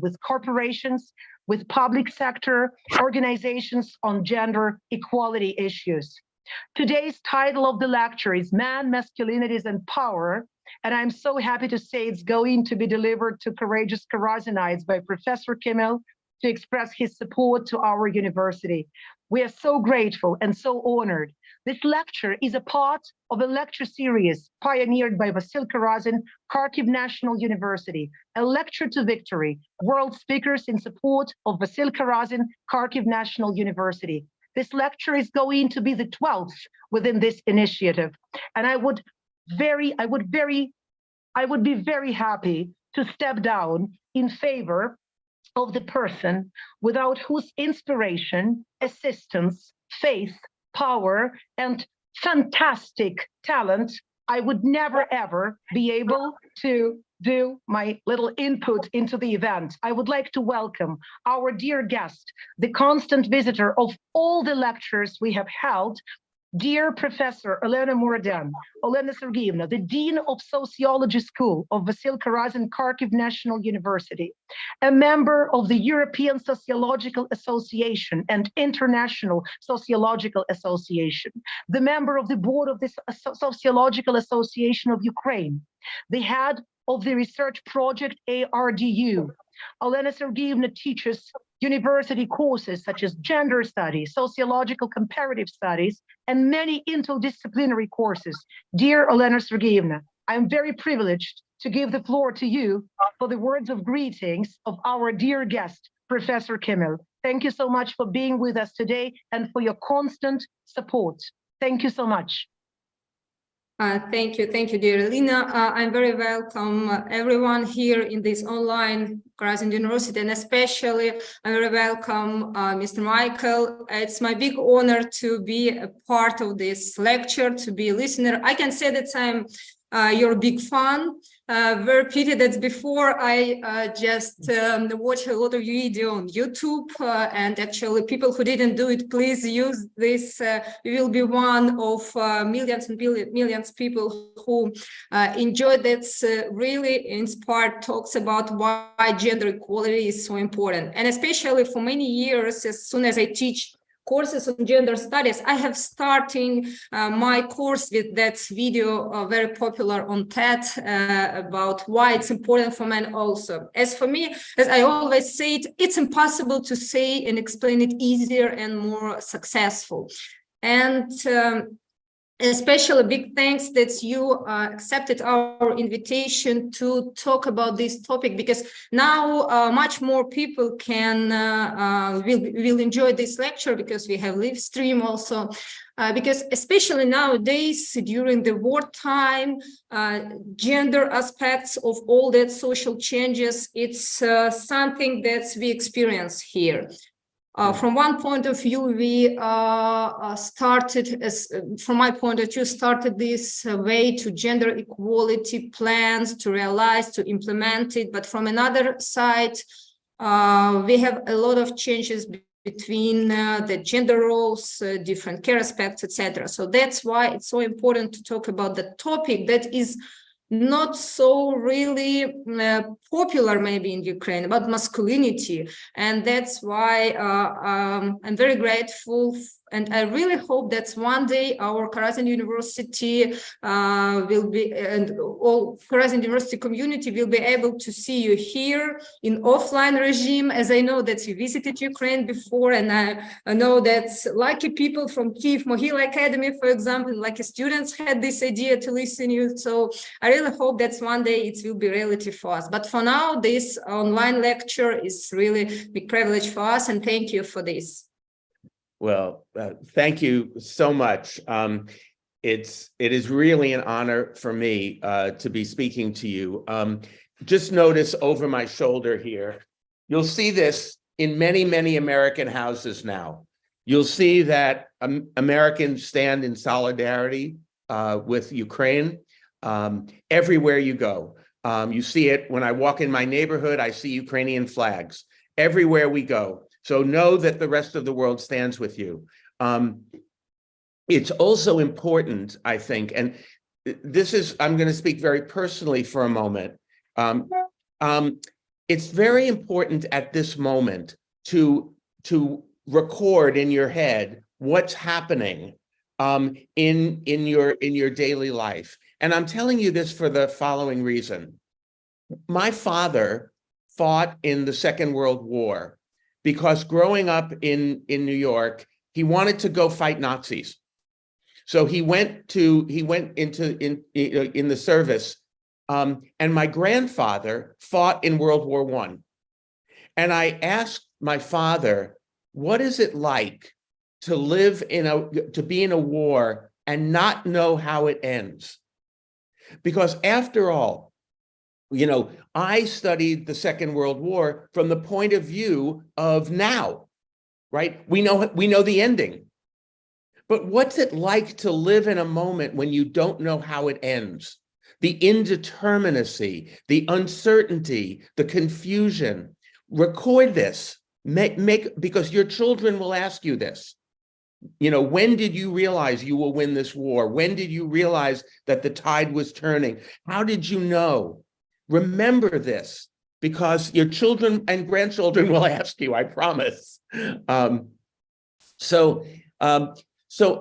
with corporations, with public sector organizations on gender equality issues. Today's title of the lecture is Man, Masculinities, and Power, and I'm so happy to say it's going to be delivered to courageous Karazinites by Professor Kіммел to express his support to our university. We are so grateful and so honored. This lecture is a part of a lecture series pioneered by Vasil Karazin, Kharkiv National University, a lecture to victory, world speakers in support of Vasil Karazin, Kharkiv National University. This lecture is going to be the 12th within this initiative. And I would be very happy to step down in favor of the person without whose inspiration, assistance, faith, power, and fantastic talent I would never ever be able to do my little input into the event. I would like to welcome our dear guest, the constant visitor of all the lectures we have held, dear Professor Olena Sergeyevna, the Dean of Sociology School of Vasil Karazin, Kharkiv National University, a member of the European Sociological Association and International Sociological Association, the member of the board of the Sociological Association of Ukraine, the head of the research project ARDU. Olena Sergeyevna teaches university courses such as gender studies, sociological comparative studies, and many interdisciplinary courses. Dear Olena Sergeyevna, I'm very privileged to give the floor to you for the words of greetings of our dear guest, Professor Kіммел. Thank you so much for being with us today and for your constant support. Thank you so much. Thank you, dear Alina. I'm very welcome everyone here in this online Karazin University, and especially I'm very welcome Mr. Michael. It's my big honor to be a part of this lecture, to be a listener. I can say that I'm your big fan. Very pity that before I just watch a lot of video on YouTube, and actually people who didn't do it, please use this. We will be one of millions and millions people who enjoyed that really inspired talks about why gender equality is so important. And especially for many years, as soon as I teach courses on gender studies, I have starting my course with that video very popular on TED about why it's important for men also. As for me, as I always say, it's impossible to say and explain it easier and more successful. And especially big thanks that you accepted our invitation to talk about this topic, because now much more people can will enjoy this lecture, because we have live stream also, because especially nowadays during the wartime, gender aspects of all that social changes, it's something that we experience here. From one point of view, we started, from my point of view, started this way to gender equality plans to realize, to implement it. But from another side, we have a lot of changes between the gender roles, different care aspects, etc. So that's why it's so important to talk about the topic that is not so really popular maybe in Ukraine, about masculinity. And that's why I'm very grateful, and I really hope that one day our Karazin University will be, and all Karazin University community will be able to see you here in offline regime, as I know that you visited Ukraine before, and I know that lucky people from Kyiv Mohyla Academy, for example, like students had this idea to listen to you. So I really hope that one day it will be reality for us. But for now, this online lecture is really a big privilege for us, and thank you for this. Well, thank you so much. It is really an honor for me to be speaking to you. Just notice over my shoulder here, you'll see this in many, many American houses now. You'll see that Americans stand in solidarity with Ukraine everywhere you go. You see it when I walk in my neighborhood, I see Ukrainian flags everywhere we go. So know that the rest of the world stands with you. It's also important, I think, and this is, I'm going to speak very personally for a moment. it's very important at this moment to record in your head what's happening in your daily life. And I'm telling you this for the following reason. My father fought in the Second World War because growing up in New York, he wanted to go fight Nazis. So he went into the service, and my grandfather fought in World War I. And I asked my father, what is it like to be in a war and not know how it ends? Because after all, I studied the Second World War from the point of view of now, right? We know the ending. But what's it like to live in a moment when you don't know how it ends? The indeterminacy, the uncertainty, the confusion. Record this, because your children will ask you this. When did you realize you will win this war? When did you realize that the tide was turning? How did you know? Remember this, because your children and grandchildren will ask you, I promise. So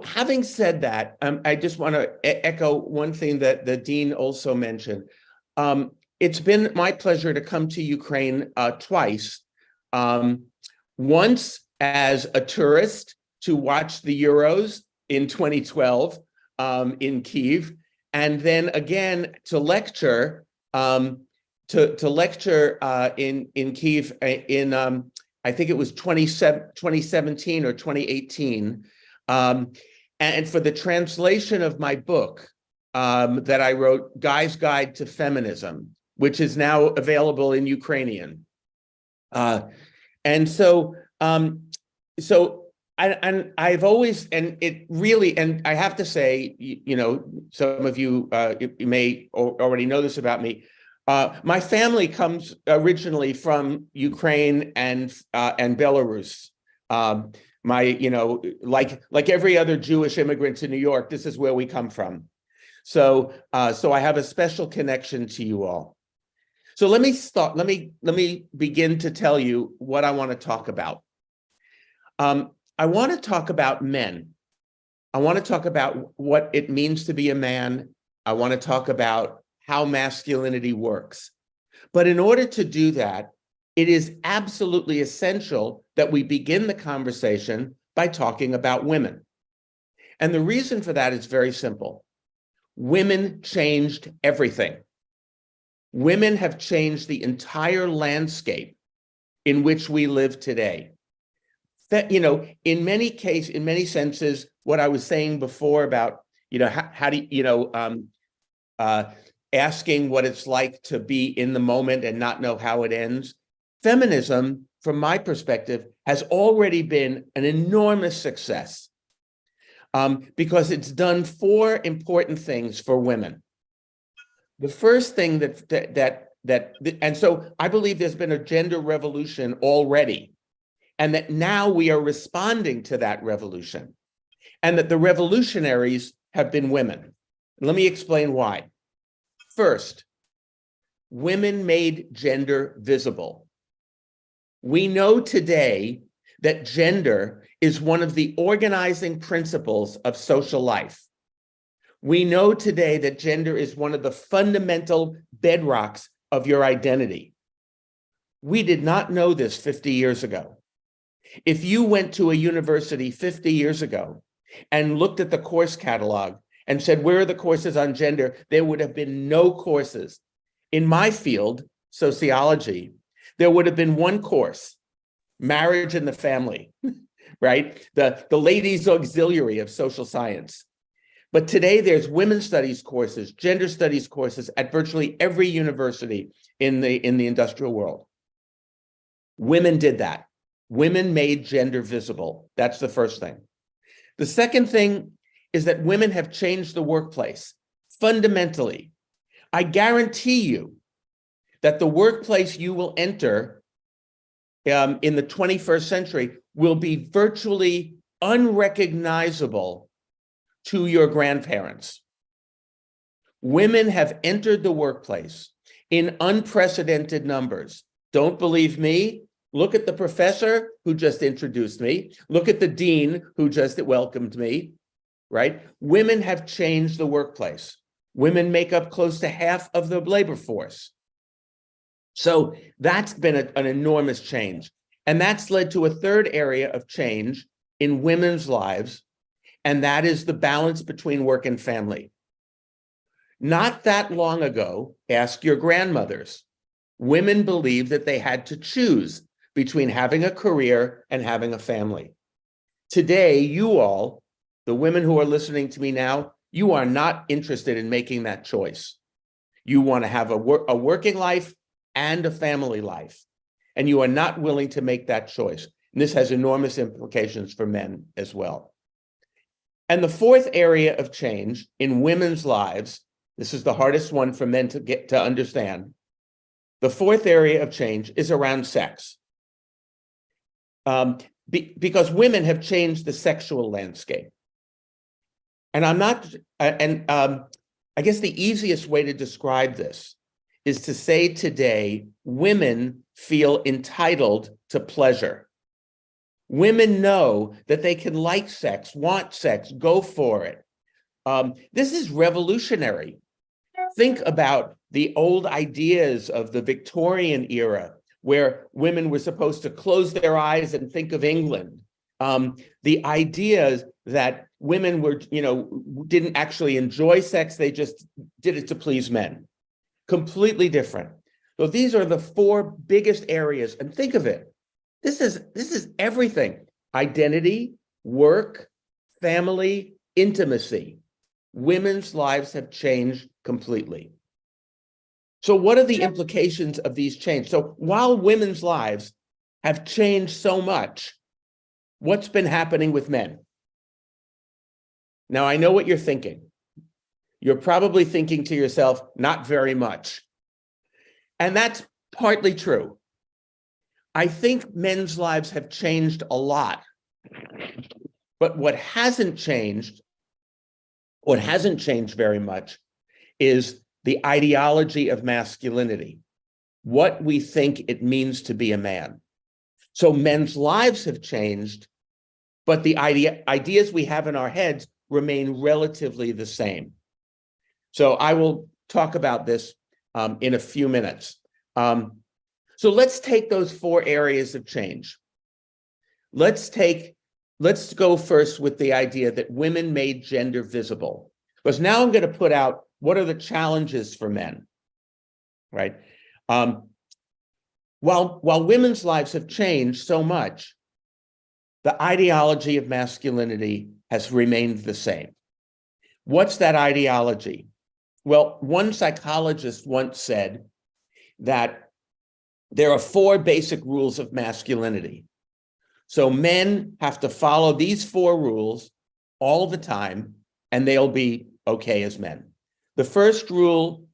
having said that, I just want to echo one thing that the Dean also mentioned. It's been my pleasure to come to Ukraine twice. Once as a tourist to watch the Euros in 2012 in Kyiv, and then again to lecture in Kyiv in I think it was 2017 or 2018. And for the translation of my book that I wrote, Guy's Guide to Feminism, which is now available in Ukrainian. I've always, and it really, and I have to say, some of you may already know this about me. My family comes originally from Ukraine and Belarus. Like every other Jewish immigrant to New York, this is where we come from. So I have a special connection to you all. So let me begin to tell you what I want to talk about. I want to talk about men. I want to talk about what it means to be a man. I want to talk about how masculinity works. But in order to do that, it is absolutely essential that we begin the conversation by talking about women. And the reason for that is very simple. Women changed everything. Women have changed the entire landscape in which we live today. That, in many senses, what I was saying before about, how do you, asking what it's like to be in the moment and not know how it ends. Feminism, from my perspective, has already been an enormous success because it's done four important things for women. The first thing and so I believe there's been a gender revolution already, and that now we are responding to that revolution, and that the revolutionaries have been women. Let me explain why. First, women made gender visible. We know today that gender is one of the organizing principles of social life. We know today that gender is one of the fundamental bedrocks of your identity. We did not know this 50 years ago. If you went to a university 50 years ago and looked at the course catalog and said, where are the courses on gender? There would have been no courses. In my field, sociology, there would have been one course, marriage and the family, right? The ladies' auxiliary of social science. But today there's women's studies courses, gender studies courses at virtually every university in the industrial world. Women did that. Women made gender visible. That's the first thing. The second thing is that women have changed the workplace fundamentally. I guarantee you that the workplace you will enter in the 21st century will be virtually unrecognizable to your grandparents. Women have entered the workplace in unprecedented numbers. Don't believe me? Look at the professor who just introduced me. Look at the dean who just welcomed me, right? Women have changed the workplace. Women make up close to half of the labor force. So that's been an enormous change. And that's led to a third area of change in women's lives, and that is the balance between work and family. Not that long ago, ask your grandmothers. Women believed that they had to choose between having a career and having a family. Today, you all, the women who are listening to me now, you are not interested in making that choice. You want to have a working life and a family life, and you are not willing to make that choice. And this has enormous implications for men as well. And the fourth area of change in women's lives, this is the hardest one for men to get to understand. The fourth area of change is around sex. Because women have changed the sexual landscape. And I guess the easiest way to describe this is to say today, women feel entitled to pleasure. Women know that they can like sex, want sex, go for it. This is revolutionary. Think about the old ideas of the Victorian era, where women were supposed to close their eyes and think of England. The idea that women were, didn't actually enjoy sex, they just did it to please men. Completely different. So these are the four biggest areas, and think of it. This is everything: identity, work, family, intimacy. Women's lives have changed completely. So what are the implications of these changes? So while women's lives have changed so much, what's been happening with men? Now, I know what you're thinking. You're probably thinking to yourself, not very much. And that's partly true. I think men's lives have changed a lot. But what hasn't changed very much, is the ideology of masculinity, what we think it means to be a man. So men's lives have changed, but the ideas we have in our heads remain relatively the same. So I will talk about this in a few minutes. So let's take those four areas of change. Let's go first with the idea that women made gender visible. Because now I'm going to put out what are the challenges for men, right? While women's lives have changed so much, the ideology of masculinity has remained the same. What's that ideology? Well, one psychologist once said that there are four basic rules of masculinity. So men have to follow these four rules all the time, and they'll be okay as men. The first rule,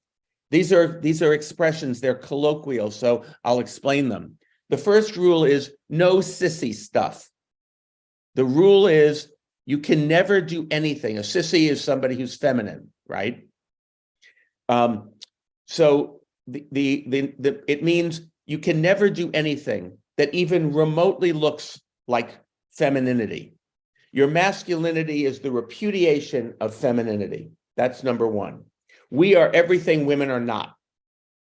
these are expressions, they're colloquial, so I'll explain them. The first rule is no sissy stuff. The rule is you can never do anything. A sissy is somebody who's feminine, right? So it means you can never do anything that even remotely looks like femininity. Your masculinity is the repudiation of femininity. That's number one. We are everything women are not.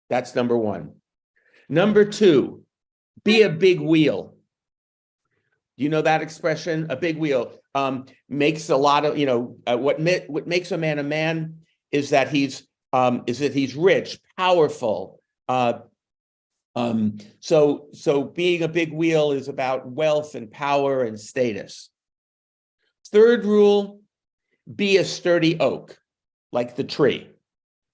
That's number one. Number two, be a big wheel. You know that expression? A big wheel makes a lot of, what makes a man is that he's rich, powerful. So being a big wheel is about wealth and power and status. Third rule, be a sturdy oak, like the tree,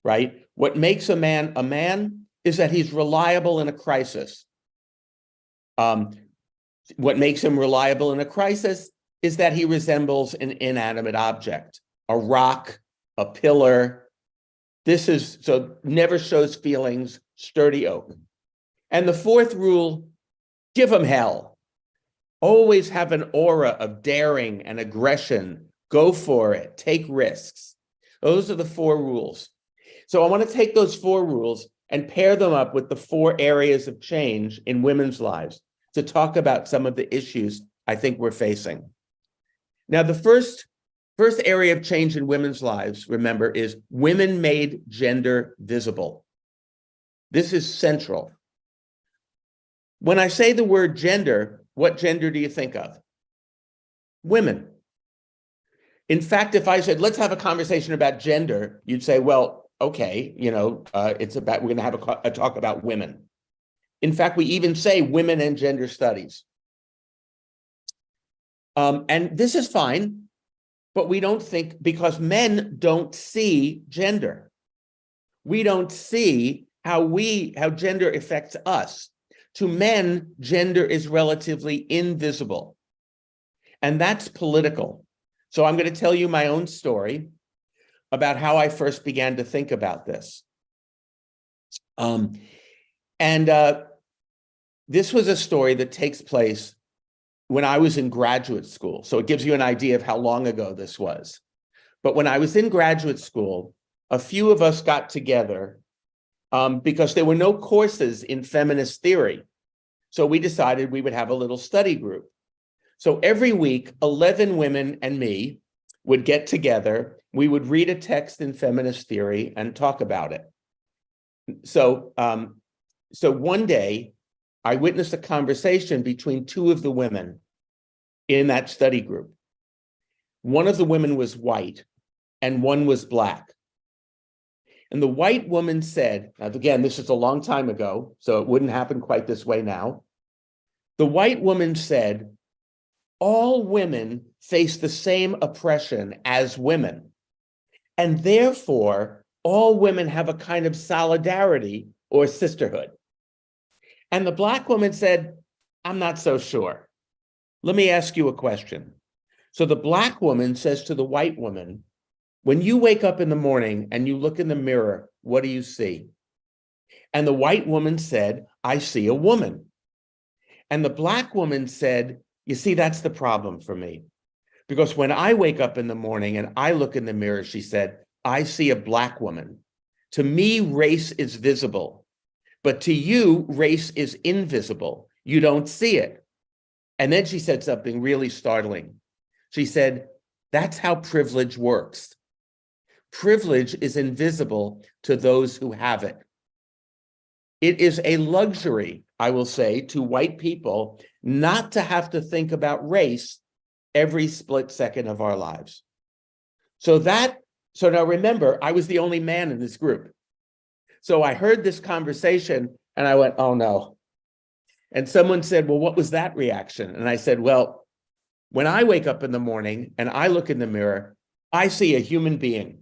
right? What makes a man is that he's reliable in a crisis. What makes him reliable in a crisis is that he resembles an inanimate object, a rock, a pillar. So never shows feelings, sturdy oak. And the fourth rule, give him hell. Always have an aura of daring and aggression. Go for it, take risks. Those are the four rules. So I want to take those four rules and pair them up with the 4 areas of change in women's lives to talk about some of the issues I think we're facing. Now, the first area of change in women's lives, remember, is women made gender visible. This is central. When I say the word gender, what gender do you think of? Women. In fact, if I said, let's have a conversation about gender, you'd say, well, okay, it's about, we're going to have a talk about women. In fact, we even say women and gender studies. And this is fine, but we don't think, because men don't see gender. We don't see how gender affects us. To men, gender is relatively invisible. And that's political. So I'm going to tell you my own story about how I first began to think about this. This was a story that takes place when I was in graduate school. So it gives you an idea of how long ago this was. But when I was in graduate school, a few of us got together because there were no courses in feminist theory. So we decided we would have a little study group. So every week, 11 women and me would get together. We would read a text in feminist theory and talk about it. So one day, I witnessed a conversation between 2 of the women in that study group. One of the women was white and one was black. And the white woman said, now again, this is a long time ago, so it wouldn't happen quite this way now. The white woman said, all women face the same oppression as women, and therefore all women have a kind of solidarity or sisterhood. And the black woman said, I'm not so sure. Let me ask you a question. So the black woman says to the white woman, when you wake up in the morning and you look in the mirror, what do you see? And the white woman said, I see a woman. And the black woman said, you see, that's the problem for me. Because when I wake up in the morning and I look in the mirror, she said, I see a black woman. To me, race is visible. But to you, race is invisible. You don't see it. And then she said something really startling. She said, that's how privilege works. Privilege is invisible to those who have it. It is a luxury, I will say, to white people not to have to think about race every split second of our lives. So now remember, I was the only man in this group. So I heard this conversation and I went, oh no. And someone said, well, what was that reaction? And I said, well, when I wake up in the morning and I look in the mirror, I see a human being.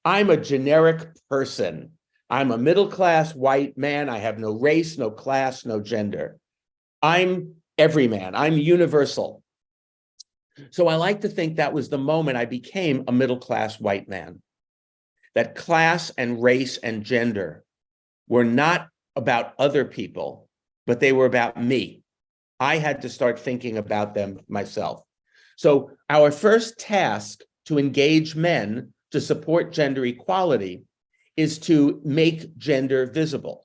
I'm a generic person. I'm a middle-class white man. I have no race, no class, no gender. I'm every man. I'm universal. So I like to think that was the moment I became a middle-class white man. That class and race and gender were not about other people, but they were about me. I had to start thinking about them myself. So our first task to engage men to support gender equality is to make gender visible.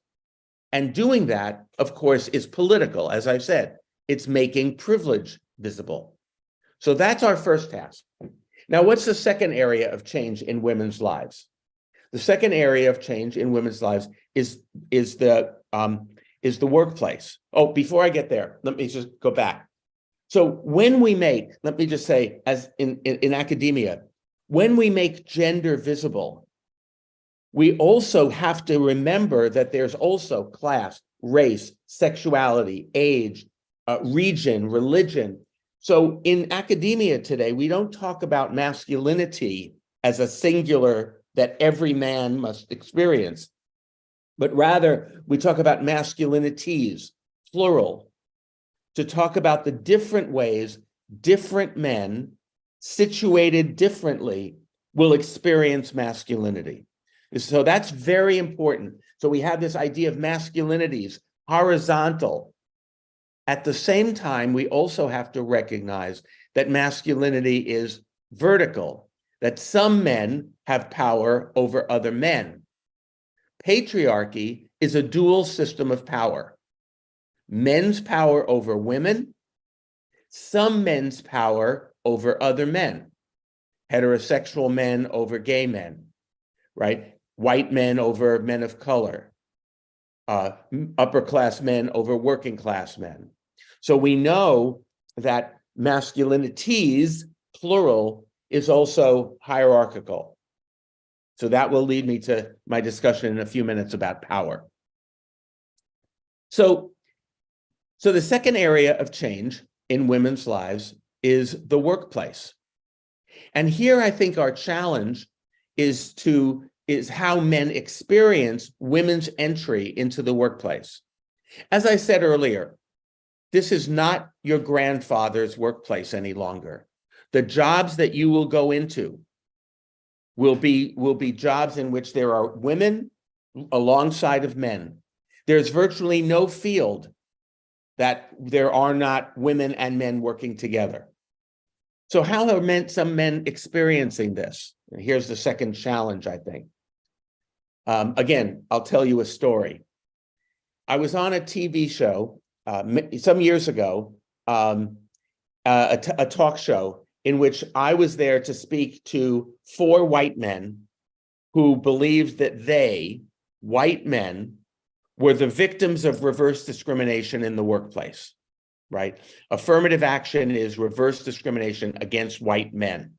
And doing that, of course, is political. As I've said, it's making privilege visible. So that's our first task. Now, what's the second area of change in women's lives? The second area of change in women's lives is the workplace. Oh, before I get there, let me just go back. So when we make, let me just say, as in academia, when we make gender visible, we also have to remember that there's also class, race, sexuality, age, region, religion. So in academia today, we don't talk about masculinity as a singular that every man must experience, but rather we talk about masculinities, plural, to talk about the different ways different men situated differently will experience masculinity. So that's very important. So we have this idea of masculinities, horizontal. At the same time, we also have to recognize that masculinity is vertical, that some men have power over other men. patriarchy is a dual system of power. Men's power over women, some men's power over other men, heterosexual men over gay men, right? White men over men of color, upper class men over working class men. So we know that masculinities, plural, is also hierarchical. So that will lead me to my discussion in a few minutes about power. So the second area of change in women's lives is the workplace. And here I think our challenge is how men experience women's entry into the workplace. As I said earlier, this is not your grandfather's workplace any longer. The jobs that you will go into will be jobs in which there are women alongside of men. There's virtually no field that there are not women and men working together. So how are some men experiencing this? And here's the second challenge, I think. Again, I'll tell you a story. I was on a TV show some years ago, a talk show in which I was there to speak to 4 white men who believed that they, white men, were the victims of reverse discrimination in the workplace, right? Affirmative action is reverse discrimination against white men.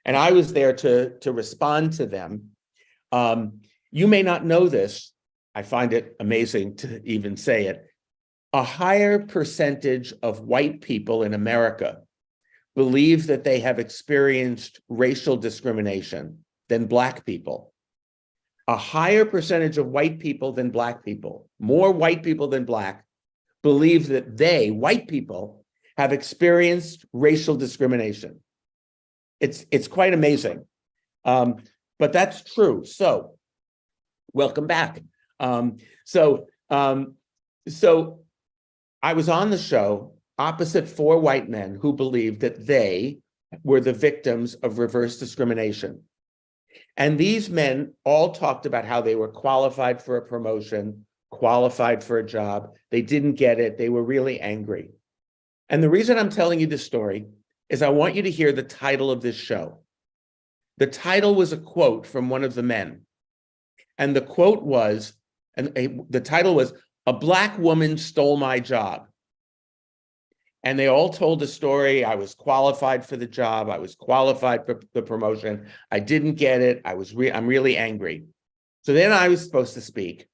And I was there to respond to them. You may not know this. I find it amazing to even say it. A higher percentage of white people in America believe that they have experienced racial discrimination than Black people. A higher percentage of white people than Black people, more white people than Black, believe that they, white people, have experienced racial discrimination. It's quite amazing, but that's true. So, welcome back. So I was on the show opposite 4 white men who believed that they were the victims of reverse discrimination. And these men all talked about how they were qualified for a promotion, qualified for a job. They didn't get it. They were really angry. And the reason I'm telling you this story is I want you to hear the title of this show. The title was a quote from one of the men. And the quote was, the title was, "A Black Woman Stole My Job." And they all told the story. I was qualified for the job. I was qualified for the promotion. I didn't get it. I'm really angry. So then I was supposed to speak.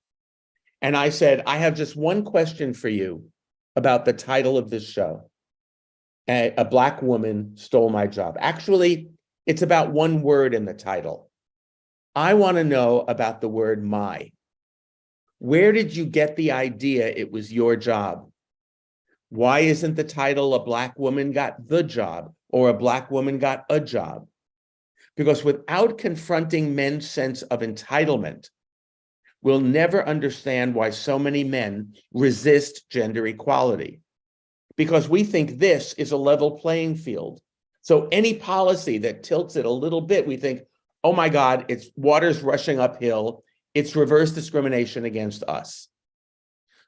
And I said, I have just one question for you about the title of this show. A Black Woman Stole My Job. Actually, it's about one word in the title. I want to know about the word my. Where did you get the idea it was your job? Why isn't the title "A Black Woman Got the Job" or "A Black Woman Got a Job"? Because without confronting men's sense of entitlement, we'll never understand why so many men resist gender equality. Because we think this is a level playing field. So any policy that tilts it a little bit, we think, oh my God, it's water's rushing uphill. It's reverse discrimination against us.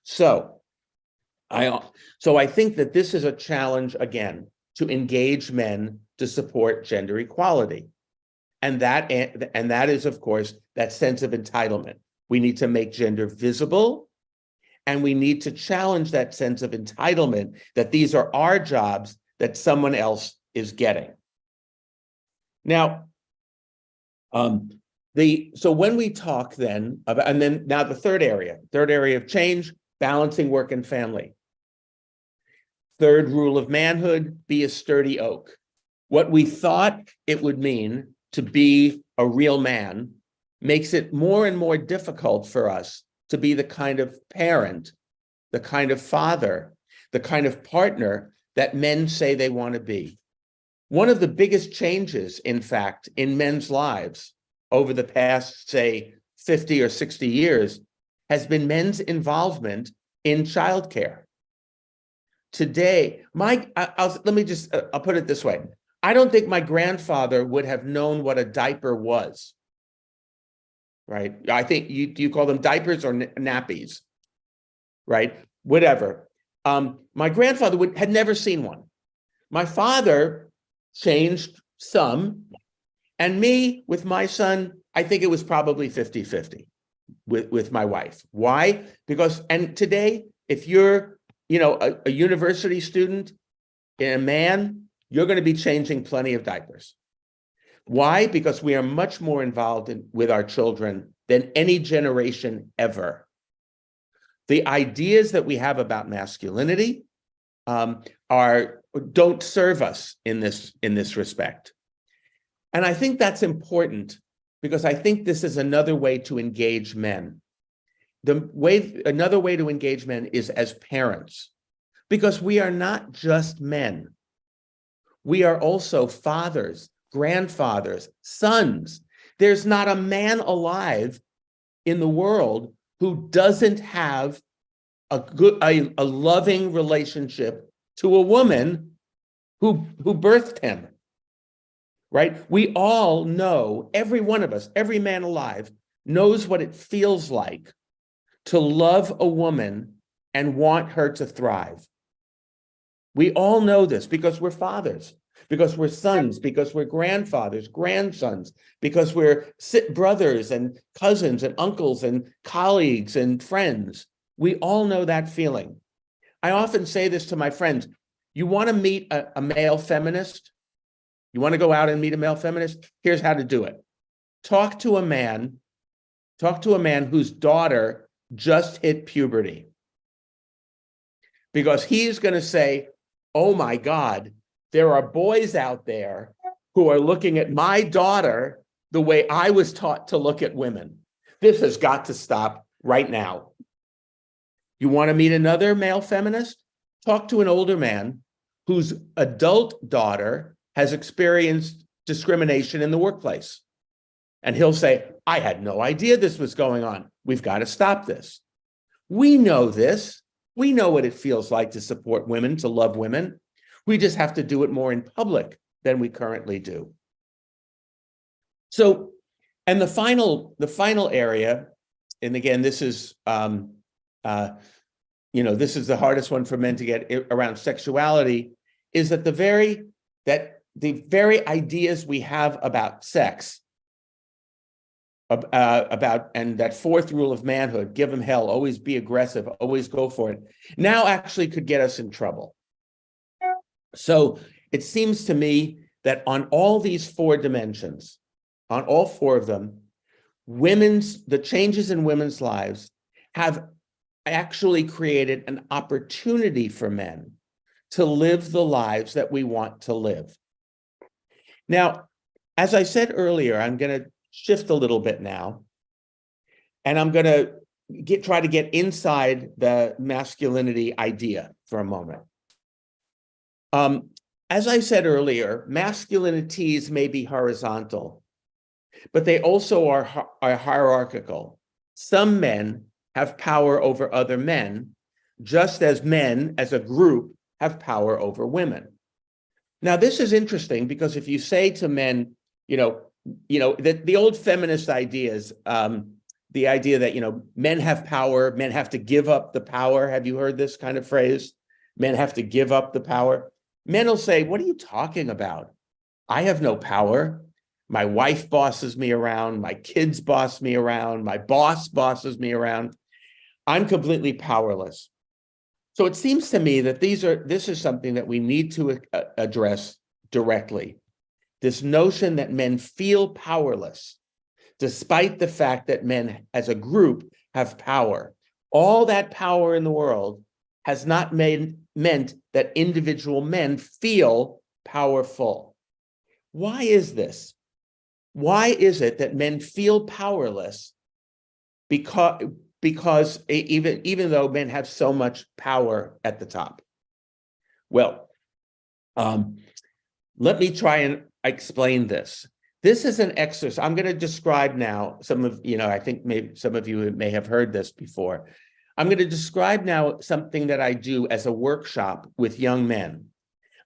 So I think that this is a challenge, again, to engage men to support gender equality. And that is, of course, that sense of entitlement. We need to make gender visible, and we need to challenge that sense of entitlement that these are our jobs that someone else is getting. Now, so when we talk then about, and then now the third area of change, balancing work and family. Third rule of manhood, be a sturdy oak. What we thought it would mean to be a real man makes it more and more difficult for us to be the kind of parent, the kind of father, the kind of partner that men say they want to be. One of the biggest changes, in fact, in men's lives over the past, say, 50 or 60 years has been men's involvement in childcare. Today, I'll put it this way. I don't think my grandfather would have known what a diaper was. right? I think you call them diapers or nappies, right? Whatever. My grandfather had never seen one. My father changed some, and me with my son, I think it was probably 50-50 with my wife. Why? Because, and today, if you're, a university student and a man, you're going to be changing plenty of diapers. Why? Because we are much more involved with our children than any generation ever. The ideas that we have about masculinity don't serve us in this respect. And I think that's important because I think this is another way to engage men. Another way to engage men is as parents, because we are not just men. We are also fathers, grandfathers, sons. There's not a man alive in the world who doesn't have a loving relationship to a woman who birthed him, right? We all know, every one of us, every man alive knows what it feels like to love a woman and want her to thrive. We all know this because we're fathers, because we're sons, because we're grandfathers, grandsons, because we're brothers and cousins and uncles and colleagues and friends. We all know that feeling. I often say this to my friends. You want to meet a male feminist? You want to go out and meet a male feminist? Here's how to do it. Talk to a man whose daughter just hit puberty. Because he's going to say, oh my God, there are boys out there who are looking at my daughter the way I was taught to look at women. This has got to stop right now. You want to meet another male feminist? Talk to an older man whose adult daughter has experienced discrimination in the workplace. And he'll say, I had no idea this was going on. We've got to stop this. We know this. We know what it feels like to support women, to love women. We just have to do it more in public than we currently do. So, and the final area, and again, this is, this is the hardest one for men to get around sexuality, is that the very ideas we have about sex, and that fourth rule of manhood, give them hell, always be aggressive, always go for it, now actually could get us in trouble. So it seems to me that on all these four dimensions, on all four of them, the changes in women's lives have actually created an opportunity for men to live the lives that we want to live. Now, as I said earlier, I'm going to shift a little bit now, and I'm going to try to get inside the masculinity idea for a moment. As I said earlier, masculinities may be horizontal, but they also are hierarchical. Some men have power over other men, just as men as a group have power over women. Now, this is interesting because if you say to men, that the old feminist ideas, the idea that, men have power, men have to give up the power. Have you heard this kind of phrase? Men have to give up the power. Men will say, what are you talking about? I have no power. My wife bosses me around. My kids boss me around. My boss bosses me around. I'm completely powerless. So it seems to me that this is something that we need to address directly. This notion that men feel powerless, despite the fact that men as a group have power. All that power in the world has not meant that individual men feel powerful. Why is this? Why is it that men feel powerless? Because even though men have so much power at the top. Well, let me try and explain this. This is an exercise. I'm going to describe now I think maybe some of you may have heard this before. I'm going to describe now something that I do as a workshop with young men.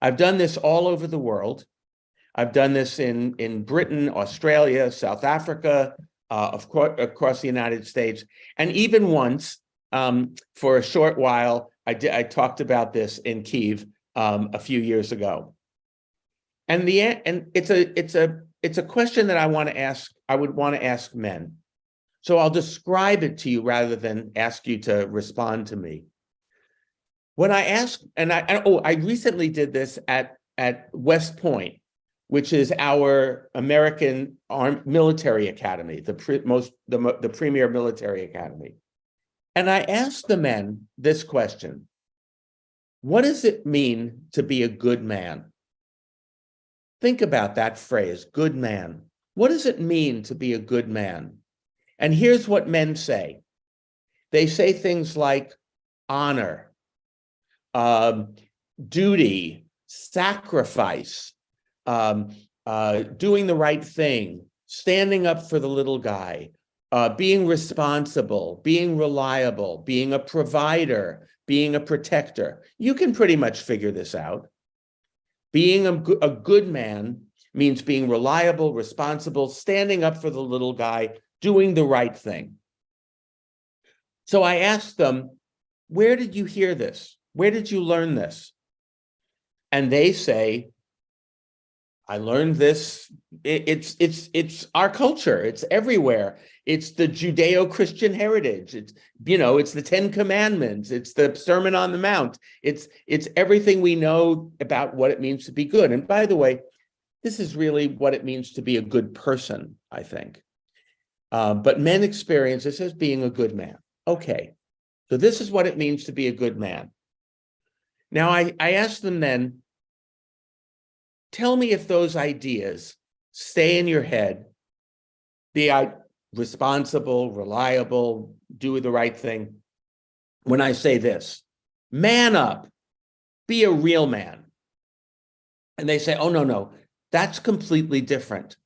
I've done this all over the world. I've done this in Britain, Australia, South Africa, across the United States. And even once, for a short while, I talked about this in Kyiv a few years ago. And it's a question that I would want to ask men. So I'll describe it to you rather than ask you to respond to me. When I ask, I recently did this at West Point, which is our American military academy, the premier military academy. And I asked the men this question: what does it mean to be a good man? Think about that phrase, good man. What does it mean to be a good man? And here's what men say. They say things like honor, duty, sacrifice, doing the right thing, standing up for the little guy, being responsible, being reliable, being a provider, being a protector. You can pretty much figure this out. Being a good man means being reliable, responsible, standing up for the little guy, doing the right thing. So I asked them, where did you hear this? Where did you learn this? And they say, I learned this, it's our culture, it's everywhere. It's the Judeo-Christian heritage. It's the 10 Commandments, it's the Sermon on the Mount. It's everything we know about what it means to be good. And by the way, this is really what it means to be a good person, I think. But men experience this as being a good man. Okay, so this is what it means to be a good man. Now, I asked them then, tell me if those ideas stay in your head, the responsible, reliable, do the right thing. When I say this, man up, be a real man. And they say, oh, no, that's completely different.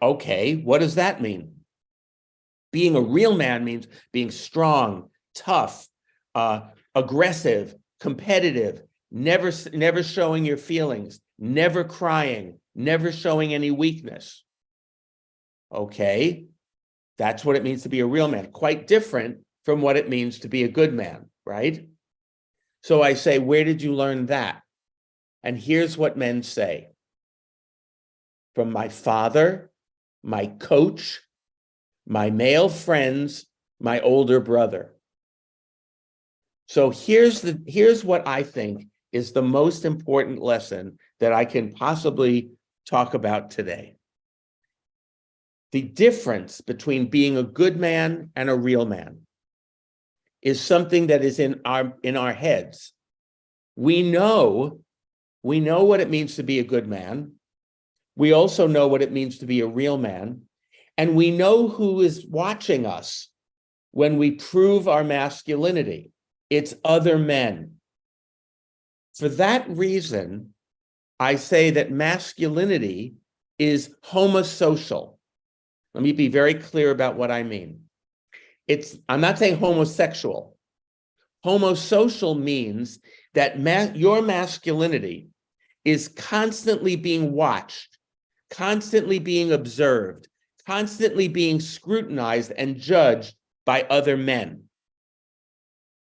Okay, what does that mean? Being a real man means being strong, tough, aggressive, competitive, never showing your feelings, never crying, never showing any weakness. Okay, that's what it means to be a real man. Quite different from what it means to be a good man, right? So I say, where did you learn that? And here's what men say. From my father, my coach, my male friends, my older brother. So here's what I think is the most important lesson that I can possibly talk about today. The difference between being a good man and a real man is something that is in our heads. We know what it means to be a good man. We also know what it means to be a real man. And we know who is watching us when we prove our masculinity. It's other men. For that reason, I say that masculinity is homosocial. Let me be very clear about what I mean. I'm not saying homosexual. Homosocial means that your masculinity is constantly being watched, constantly being observed, constantly being scrutinized and judged by other men.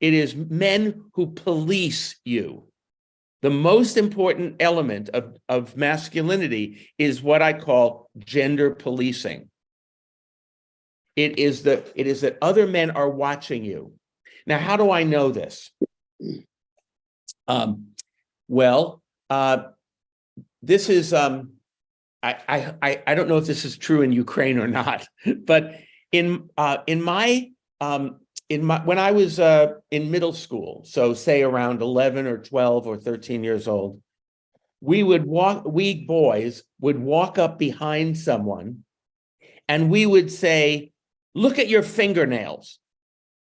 It is men who police you. The most important element of masculinity is what I call gender policing. It is that other men are watching you. Now, how do I know this? This is I don't know if this is true in Ukraine or not, but when I was in middle school, so say around 11 or 12 or 13 years old, we boys would walk up behind someone and we would say, look at your fingernails.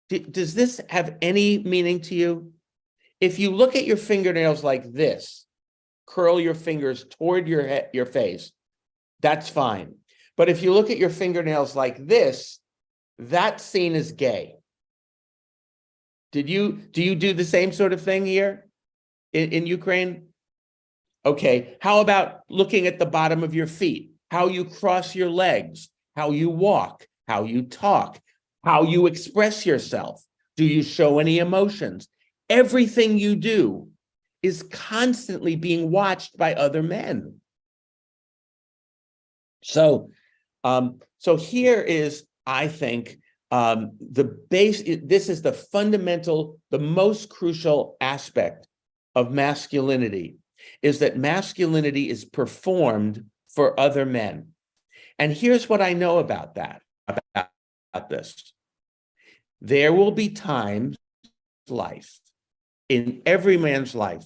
Does this have any meaning to you? If you look at your fingernails like this, curl your fingers toward your face, that's fine. But if you look at your fingernails like this, that's seen as gay. Do you do the same sort of thing here in Ukraine? Okay, how about looking at the bottom of your feet, how you cross your legs, how you walk, how you talk, how you express yourself. Do you show any emotions? Everything you do is constantly being watched by other men. So here is, I think, this is the fundamental, the most crucial aspect of masculinity, is that masculinity is performed for other men. And here's what I know about this. There will be times in life, in every man's life,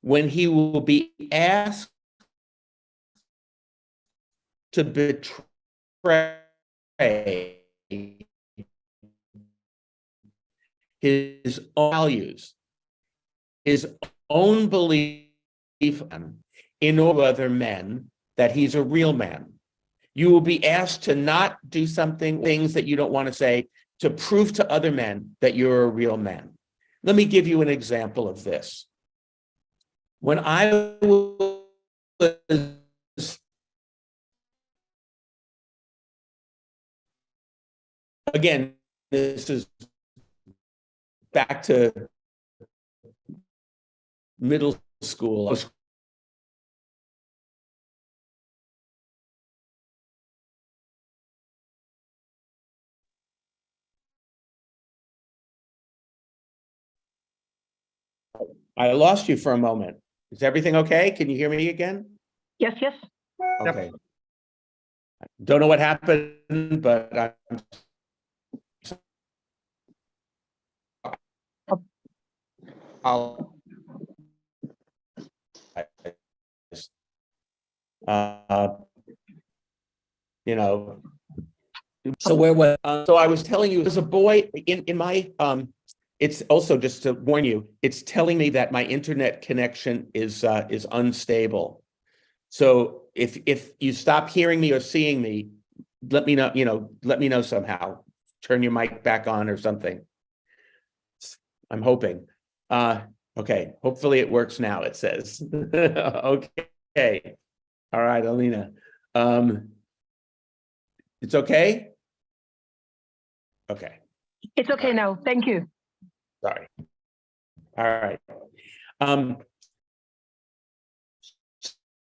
when he will be asked to betray his own values, his own belief in all other men, that he's a real man. You will be asked to not do things that you don't want to say, to prove to other men that you're a real man. Let me give you an example of this. When I was again, this is back to middle school. I lost you for a moment. Is everything okay? Can you hear me again? Yes, yes. Okay. Don't know what happened, but I'll you know. So where was? So I was telling you, there's a boy in my it's also, just to warn you, it's telling me that my internet connection is unstable. So if you stop hearing me or seeing me, let me know, let me know somehow. Turn your mic back on or something. I'm hoping. Okay, hopefully it works now, it says. Okay. All right, Alina. It's okay? Okay. It's okay now. Thank you. Sorry. All right.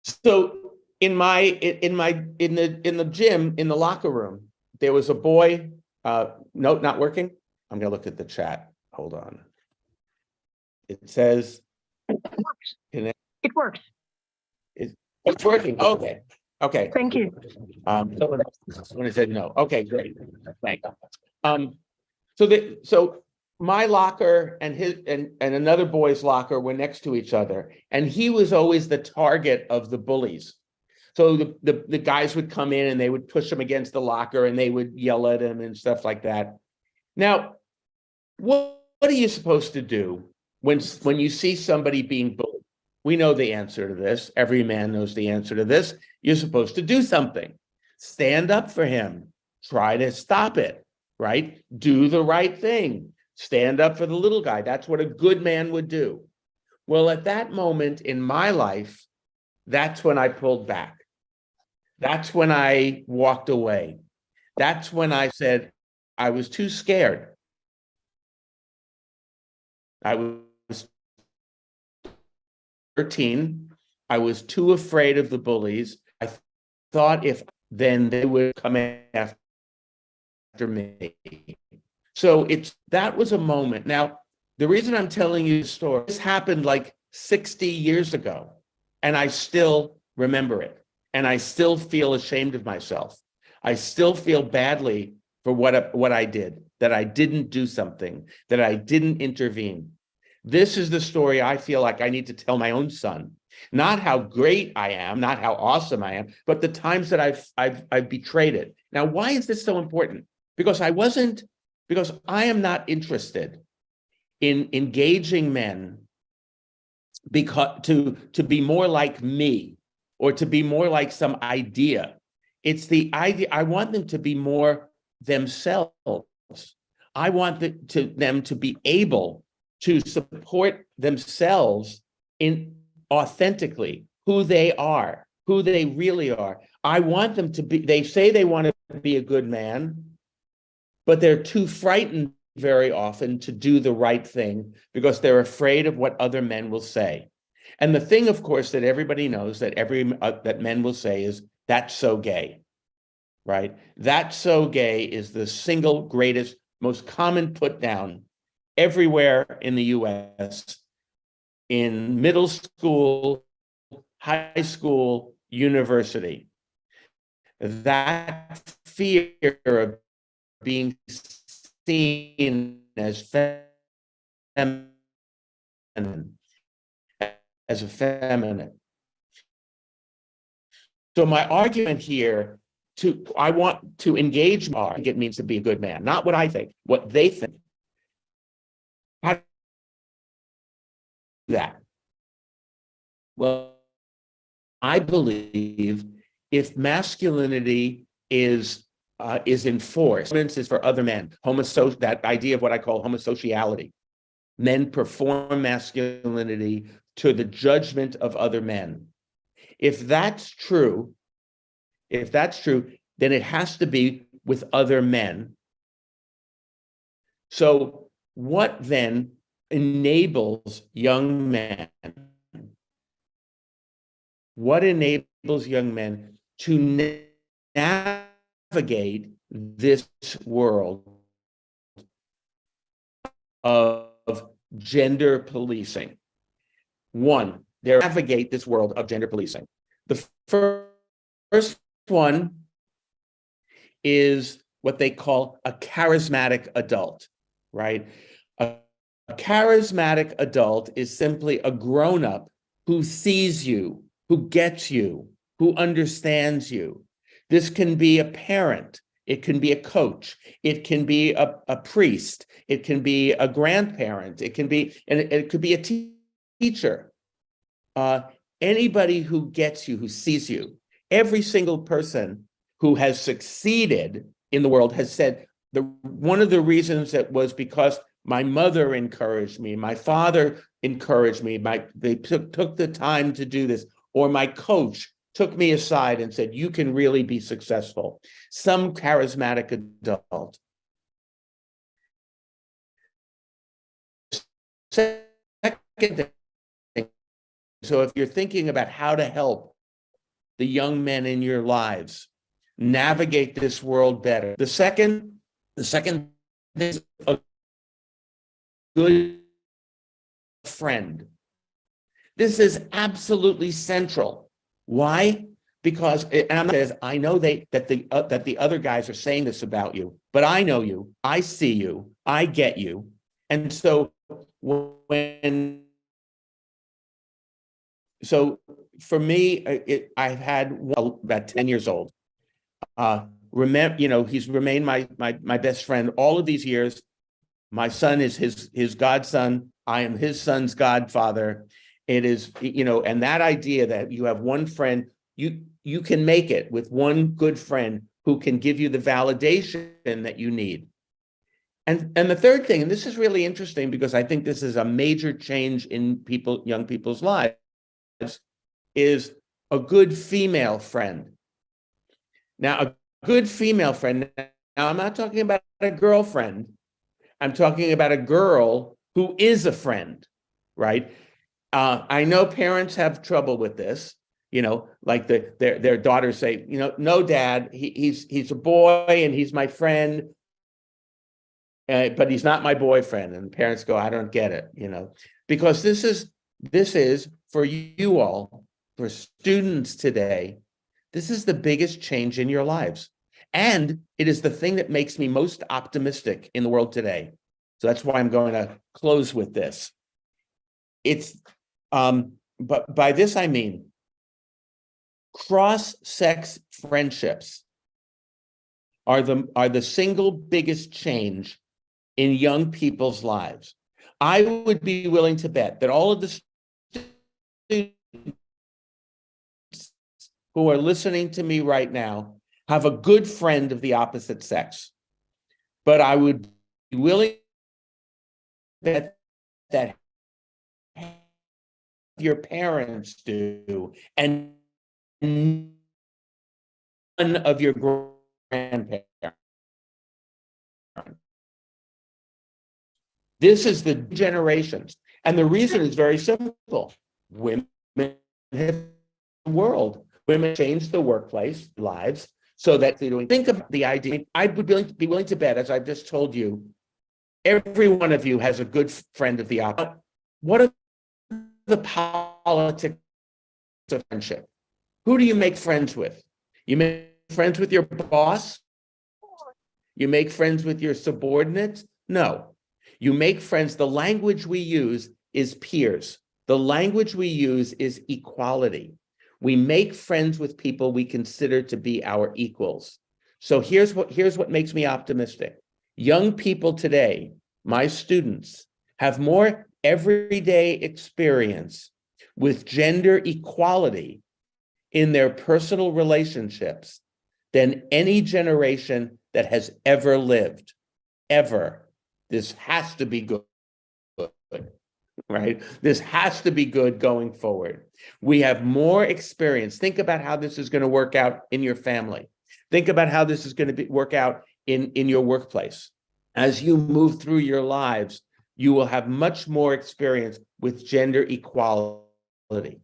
So in the gym, in the locker room, there was a boy. Note not working. I'm gonna look at the chat. Hold on. It says it works. It works. It's working. Okay. Okay. Thank you. Someone said no. Okay, great. Thank you. So my locker and his and another boy's locker were next to each other, and he was always the target of the bullies. So the guys would come in and they would push him against the locker and they would yell at him and stuff like that. Now, what are you supposed to do when you see somebody being bullied? We know the answer to this. Every man knows the answer to this. You're supposed to do something. Stand up for him. Try to stop it, right? Do the right thing. Stand up for the little guy. That's what a good man would do. Well, at that moment in my life, that's when I pulled back. That's when I walked away. That's when I said I was too scared. I was 13. I was too afraid of the bullies. I thought then they would come after me. So that was a moment. Now, the reason I'm telling you the story, this happened like 60 years ago, and I still remember it. And I still feel ashamed of myself. I still feel badly for what I did, that I didn't do something, that I didn't intervene. This is the story I feel like I need to tell my own son. Not how great I am, not how awesome I am, but the times that I've betrayed it. Now, why is this so important? Because I am not interested in engaging men to be more like me or to be more like some idea. It's the idea. I want them to be more themselves. I want them to be able to support themselves in authentically who they are, who they really are. I want them to be, they say they want to be a good man, but they're too frightened very often to do the right thing because they're afraid of what other men will say. And the thing, of course, that everybody knows that that men will say is, "That's so gay," right? "That's so gay" is the single greatest, most common put down everywhere in the US, in middle school, high school, university. That fear of being seen as feminine, as effeminate. So my argument here, I want to engage more. I think it means to be a good man, not what I think, what they think. How do that? Well, I believe if masculinity is enforced, is for other men, that idea of what I call homosociality. Men perform masculinity to the judgment of other men. If that's true, then it has to be with other men. So what then enables young men? What enables young men to navigate this world of gender policing? One, they navigate this world of gender policing. The first one is what they call a charismatic adult, right? A charismatic adult is simply a grown-up who sees you, who gets you, who understands you. This can be a parent, it can be a coach, it can be a priest, it can be a grandparent, it could be a teacher. Anybody who gets you, who sees you. Every single person who has succeeded in the world has said, one of the reasons that was because my mother encouraged me, my father encouraged me, they took the time to do this, or my coach took me aside and said, "You can really be successful." Some charismatic adult. Second thing, so if you're thinking about how to help the young men in your lives navigate this world better, the second is a good friend. This is absolutely central. Why? Because, and I know that the other guys are saying this about you, but I know you, I see you, I get you. And so for me, I've had about 10 years old. He's remained my best friend all of these years. My son is his godson. I am his son's godfather. It is, and that idea that you have one friend, you can make it with one good friend who can give you the validation that you need. And the third thing, and this is really interesting because I think this is a major change in young people's lives, is a good female friend. Now, a good female friend, now I'm not talking about a girlfriend, I'm talking about a girl who is a friend, right? I know parents have trouble with this, like their daughters say, "No, Dad, he's a boy and he's my friend, but he's not my boyfriend." And parents go, "I don't get it," because this is for you all, for students today, this is the biggest change in your lives. And it is the thing that makes me most optimistic in the world today. So that's why I'm going to close with this. But by this I mean cross-sex friendships are the single biggest change in young people's lives. I would be willing to bet that all of the students who are listening to me right now have a good friend of the opposite sex. But I would be willing to bet that your parents do, and none of your grandparent. This is the generations. And the reason is very simple. Women have the world. Women change the workplace lives so that they don't think of the idea. I would be willing to bet, as I've just told you, every one of you has a good friend of the opposite. What are the politics of friendship? Who do you make friends with? You make friends with your boss? You make friends with your subordinates? No. You make friends. The language we use is peers. The language we use is equality. We make friends with people we consider to be our equals. So here's what makes me optimistic. Young people today, my students, have more everyday experience with gender equality in their personal relationships than any generation that has ever lived, ever. This has to be good, right? This has to be good going forward. We have more experience. Think about how this is going to work out in your family. Think about how this is going to work out in your workplace. As you move through your lives, you will have much more experience with gender equality.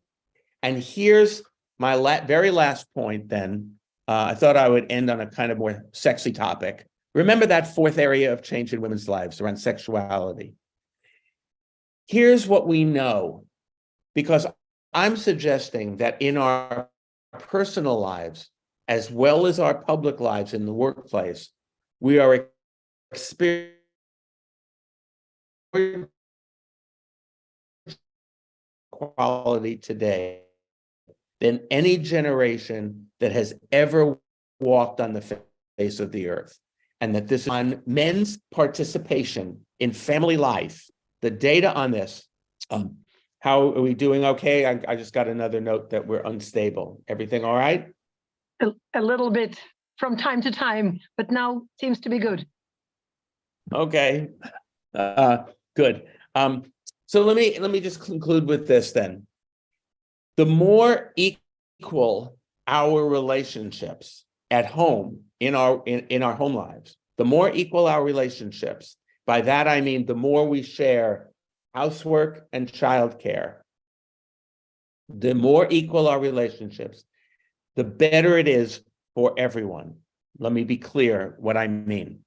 And here's my very last point then. I thought I would end on a kind of more sexy topic. Remember that fourth area of change in women's lives around sexuality. Here's what we know, because I'm suggesting that in our personal lives, as well as our public lives in the workplace, we are experiencing equality today than any generation that has ever walked on the face of the earth. And that this is on men's participation in family life. The data on this, how are we doing? Okay, I just got another note that we're unstable. Everything all right? A little bit from time to time, but now seems to be good. Okay, good. So let me just conclude with this then. The more equal our relationships at home, in our home lives, the more equal our relationships. By that, I mean, the more we share housework and childcare, the more equal our relationships, the better it is for everyone. Let me be clear what I mean.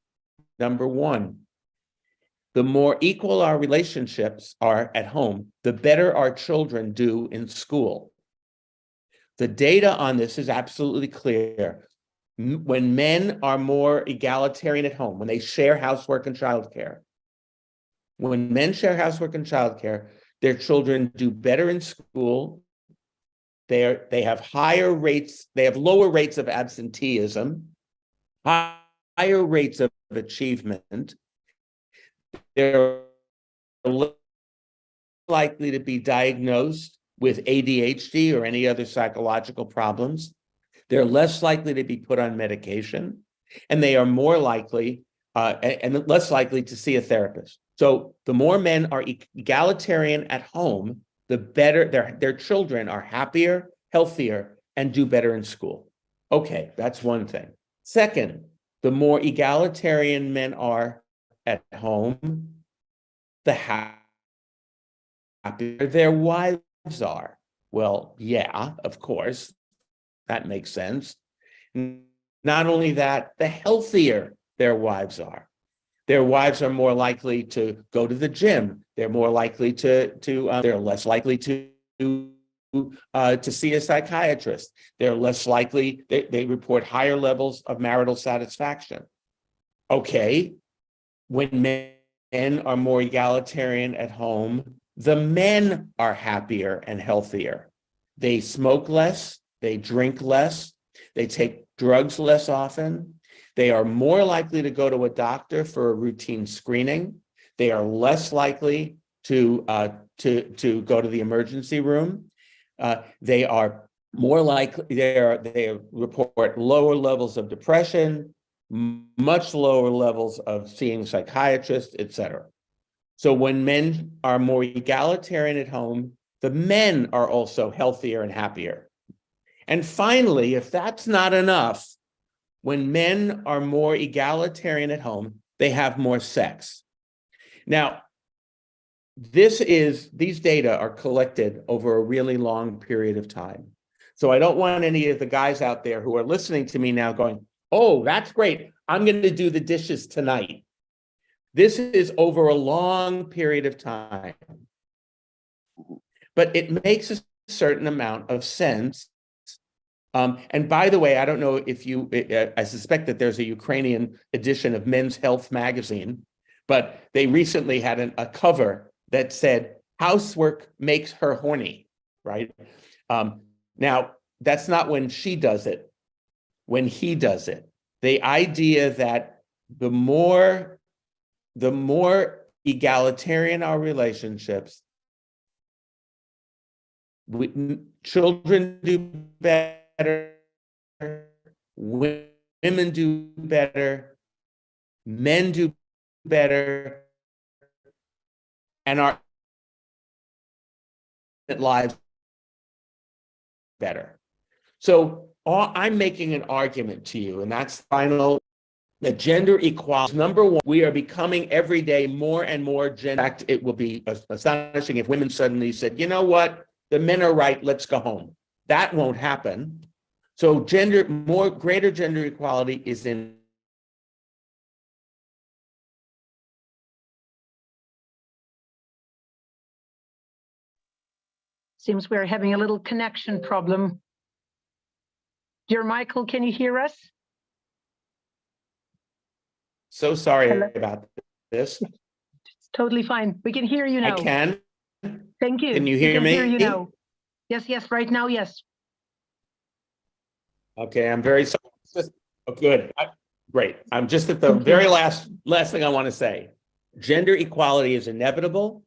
Number one, the more equal our relationships are at home, the better our children do in school. The data on this is absolutely clear. When men are more egalitarian at home, when they share housework and childcare, when men share housework and childcare, their children do better in school. They have higher rates, they have lower rates of absenteeism, higher rates of achievement. They're less likely to be diagnosed with ADHD or any other psychological problems. They're less likely to be put on medication, and they are more likely and less likely to see a therapist. So the more men are egalitarian at home, the better their children are happier, healthier, and do better in school. Okay, that's one thing. Second, the more egalitarian men are at home, the happier their wives are. Well, yeah, of course, that makes sense. Not only that, the healthier their wives are. Their wives are more likely to go to the gym. They're more likely they're less likely to see a psychiatrist. They're less likely, they report higher levels of marital satisfaction. Okay, when men are more egalitarian at home, the men are happier and healthier. They smoke less, they drink less, they take drugs less often. They are more likely to go to a doctor for a routine screening. They are less likely to go to the emergency room. They are more likely, they report lower levels of depression, much lower levels of seeing psychiatrists, etc. So when men are more egalitarian at home, the men are also healthier and happier. And finally, if that's not enough, when men are more egalitarian at home, they have more sex. Now, these data are collected over a really long period of time. So I don't want any of the guys out there who are listening to me now going, oh, that's great, I'm going to do the dishes tonight. This is over a long period of time. But it makes a certain amount of sense. And by the way, I don't know if you, I suspect that there's a Ukrainian edition of Men's Health magazine, but they recently had a cover that said, housework makes her horny, right? Now, that's not when she does it, when he does it. The idea that the more egalitarian our relationships, children do better, women do better, men do better, and our lives better. So I'm making an argument to you, and that's final, that gender equality, number one, we are becoming every day more and more gender. In fact, it will be astonishing if women suddenly said, you know what, the men are right, let's go home. That won't happen. So greater gender equality is in. Seems we're having a little connection problem. Dear Michael, can you hear us? So sorry about this. It's totally fine. We can hear you now. I can. Thank you. Can you hear me? Hear you now. Yes, right now, yes. Okay, I'm very sorry. Oh, good. Great. I'm just at the very last thing I want to say. Gender equality is inevitable.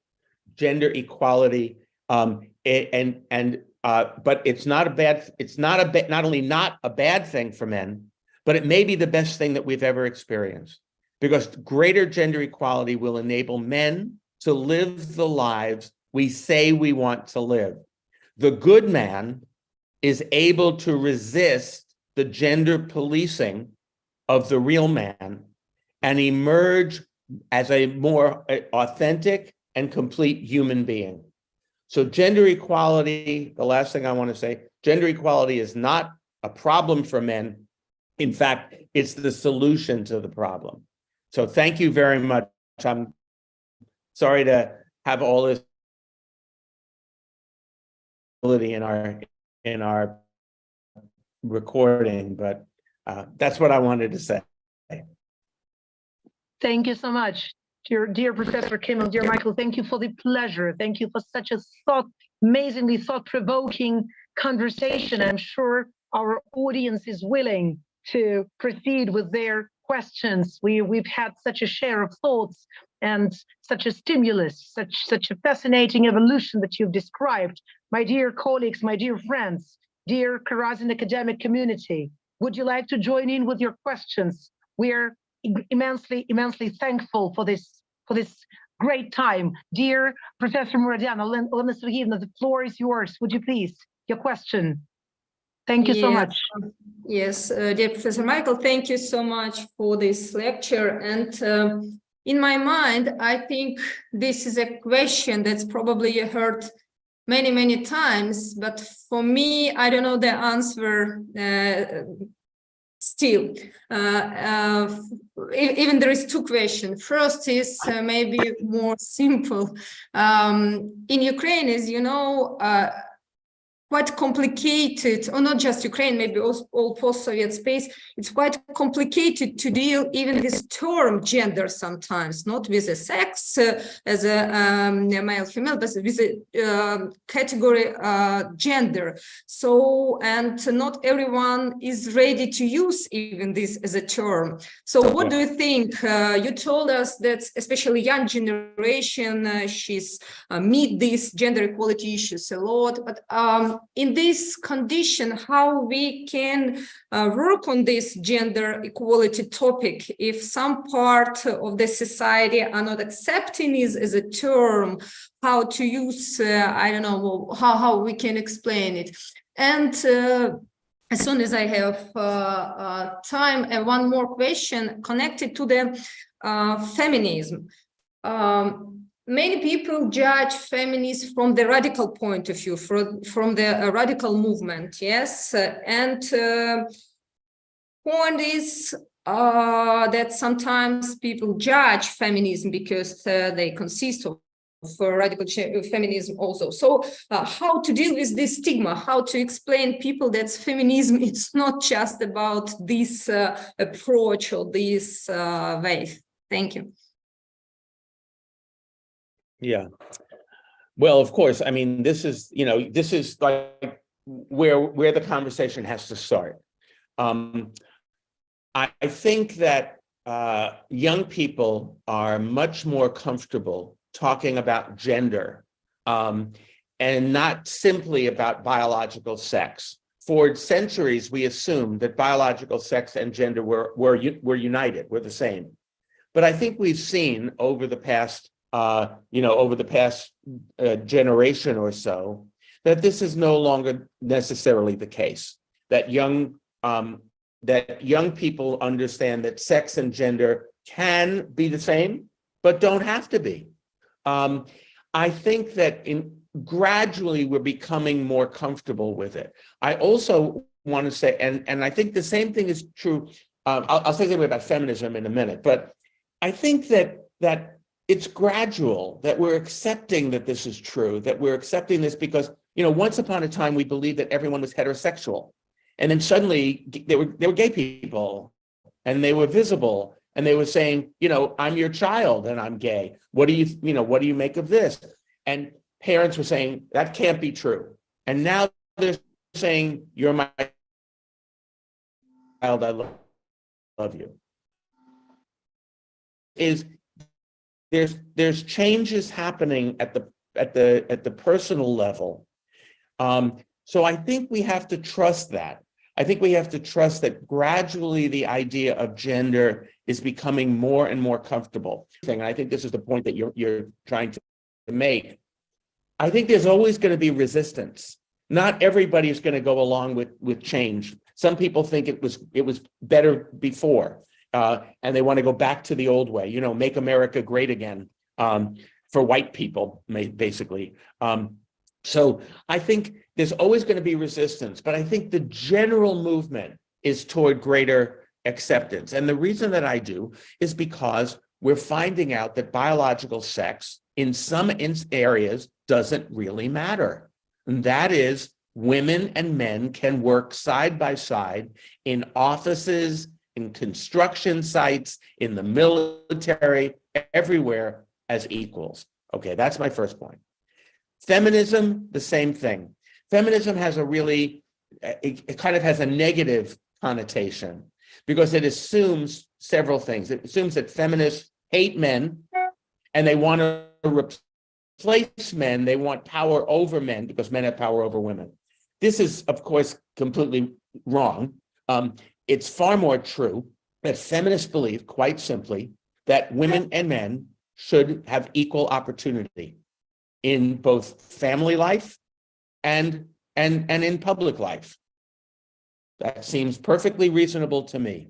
Gender equality, but it's not only not a bad thing for men, but it may be the best thing that we've ever experienced, because greater gender equality will enable men to live the lives we say we want to live. The good man is able to resist the gender policing of the real man and emerge as a more authentic and complete human being. So gender equality, the last thing I want to say, gender equality is not a problem for men. In fact, it's the solution to the problem. So thank you very much. I'm sorry to have all this in our recording, but that's what I wanted to say. Thank you so much, dear Professor Kіммел, dear Michael. Thank you for the pleasure. Thank you for such a amazingly thought-provoking conversation. I'm sure our audience is willing to proceed with their questions. We've had such a share of thoughts and such a stimulus, such a fascinating evolution that you've described. My dear colleagues, my dear friends, dear Karazin academic community, would you like to join in with your questions? We're immensely thankful for this great time. Dear Professor Muradyan, Olena Sergeyevna, the floor is yours. Would you please, your question? Thank you so much. Yes, dear Professor Michael, thank you so much for this lecture. And in my mind, I think this is a question that's probably heard many times, but for me, I don't know the answer still. Even there is two questions. First is maybe more simple. In Ukraine, as you know, quite complicated, or not just Ukraine, maybe all post-Soviet space, it's quite complicated to deal even with term gender sometimes, not with a sex as a male, female, but with a category gender. So, and not everyone is ready to use even this as a term. So what do you think? You told us that especially young generation, she's meet these gender equality issues a lot, but in this condition, how we can work on this gender equality topic if some part of the society are not accepting it as a term, how to use, I don't know, how we can explain it. And as soon as I have time. And one more question connected to the feminism. Many people judge feminists from the radical point of view, from the radical movement, yes? And point is that sometimes people judge feminism because they consist of radical feminism also. So how to deal with this stigma, how to explain people that feminism is not just about this approach or this way. Thank you. Yeah. Well, of course, I mean, this is, this is like where the conversation has to start. I think that young people are much more comfortable talking about gender and not simply about biological sex. For centuries, we assumed that biological sex and gender were united, were the same. But I think we've seen over the past generation or so, that this is no longer necessarily the case. That young people understand that sex and gender can be the same, but don't have to be. I think that gradually we're becoming more comfortable with it. I also want to say, and I think the same thing is true. I'll say something about feminism in a minute, but I think that it's gradual, that we're accepting that this is true, that we're accepting this because, once upon a time we believed that everyone was heterosexual. And then suddenly they were gay people and they were visible and they were saying, I'm your child and I'm gay. What do you make of this? And parents were saying, that can't be true. And now they're saying, you're my child, I love you. There's changes happening at the personal level. So I think we have to trust that. I think we have to trust that gradually the idea of gender is becoming more and more comfortable. And I think this is the point that you're trying to make. I think there's always going to be resistance. Not everybody is going to go along with change. Some people think it was better before, and they want to go back to the old way. Make America great again for white people, basically. So I think there's always going to be resistance, but I think the general movement is toward greater acceptance. And the reason that I do is because we're finding out that biological sex in some areas doesn't really matter. And that is, women and men can work side by side in offices, in construction sites, in the military, everywhere as equals. Okay, that's my first point. Feminism, the same thing. Feminism has it kind of has a negative connotation because it assumes several things. It assumes that feminists hate men and they want to replace men. They want power over men because men have power over women. This is, of course, completely wrong. It's far more true that feminists believe, quite simply, that women and men should have equal opportunity in both family life and in public life. That seems perfectly reasonable to me.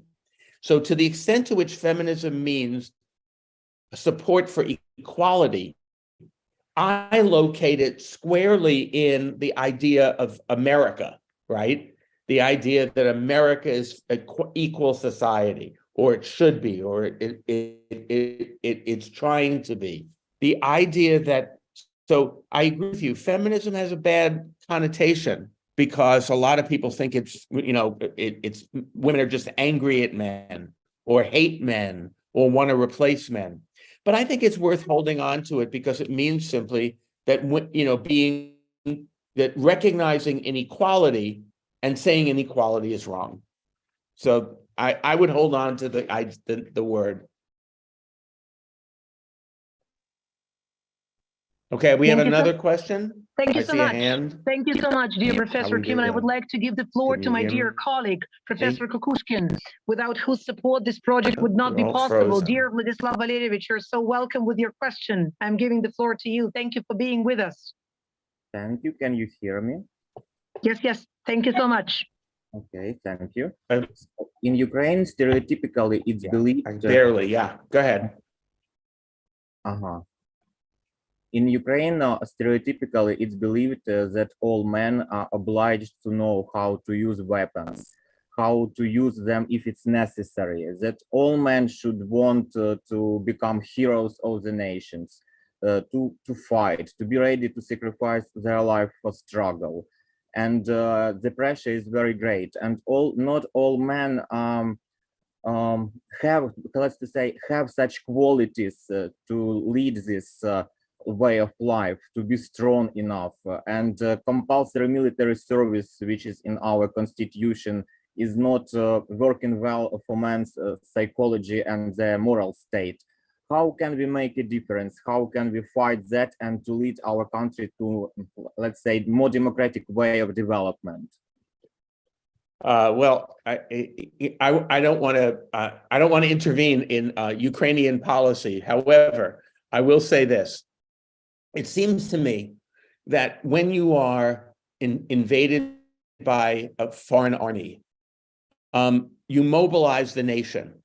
So to the extent to which feminism means support for equality, I locate it squarely in the idea of America, right? The idea that America is an equal society, or it should be, or it's trying to be. The idea that, so I agree with you, feminism has a bad connotation because a lot of people think it's women are just angry at men or hate men or want to replace men. But I think it's worth holding on to it because it means simply that, that recognizing inequality and saying inequality is wrong. So I would hold on to the word. Okay, we have another question. Thank you so much. Hand. Thank you so much, dear Professor Kіммел. I would like to give the floor to my dear colleague, Professor Kukushkin, without whose support this project would not be possible. Dear Vladislav Valerievich, you're so welcome with your question. I'm giving the floor to you. Thank you for being with us. Thank you. Can you hear me? Yes. Thank you so much. Okay, thank you. Um, In Ukraine, stereotypically, it's believed. Barely, yeah. Go ahead. In Ukraine, stereotypically, it's believed that all men are obliged to know how to use weapons, how to use them if it's necessary, that all men should want to become heroes of the nations, to fight, to be ready to sacrifice their life for struggle. And the pressure is very great. And not all men have, let's say, have such qualities to lead this way of life, to be strong enough. And compulsory military service, which is in our constitution, is not working well for man's psychology and their moral state. How can we make a difference? How can we fight that and to lead our country to, let's say, more democratic way of development? Well, I don't want to intervene in Ukrainian policy. However, I will say this: it seems to me that when you are invaded by a foreign army, you mobilize the nation.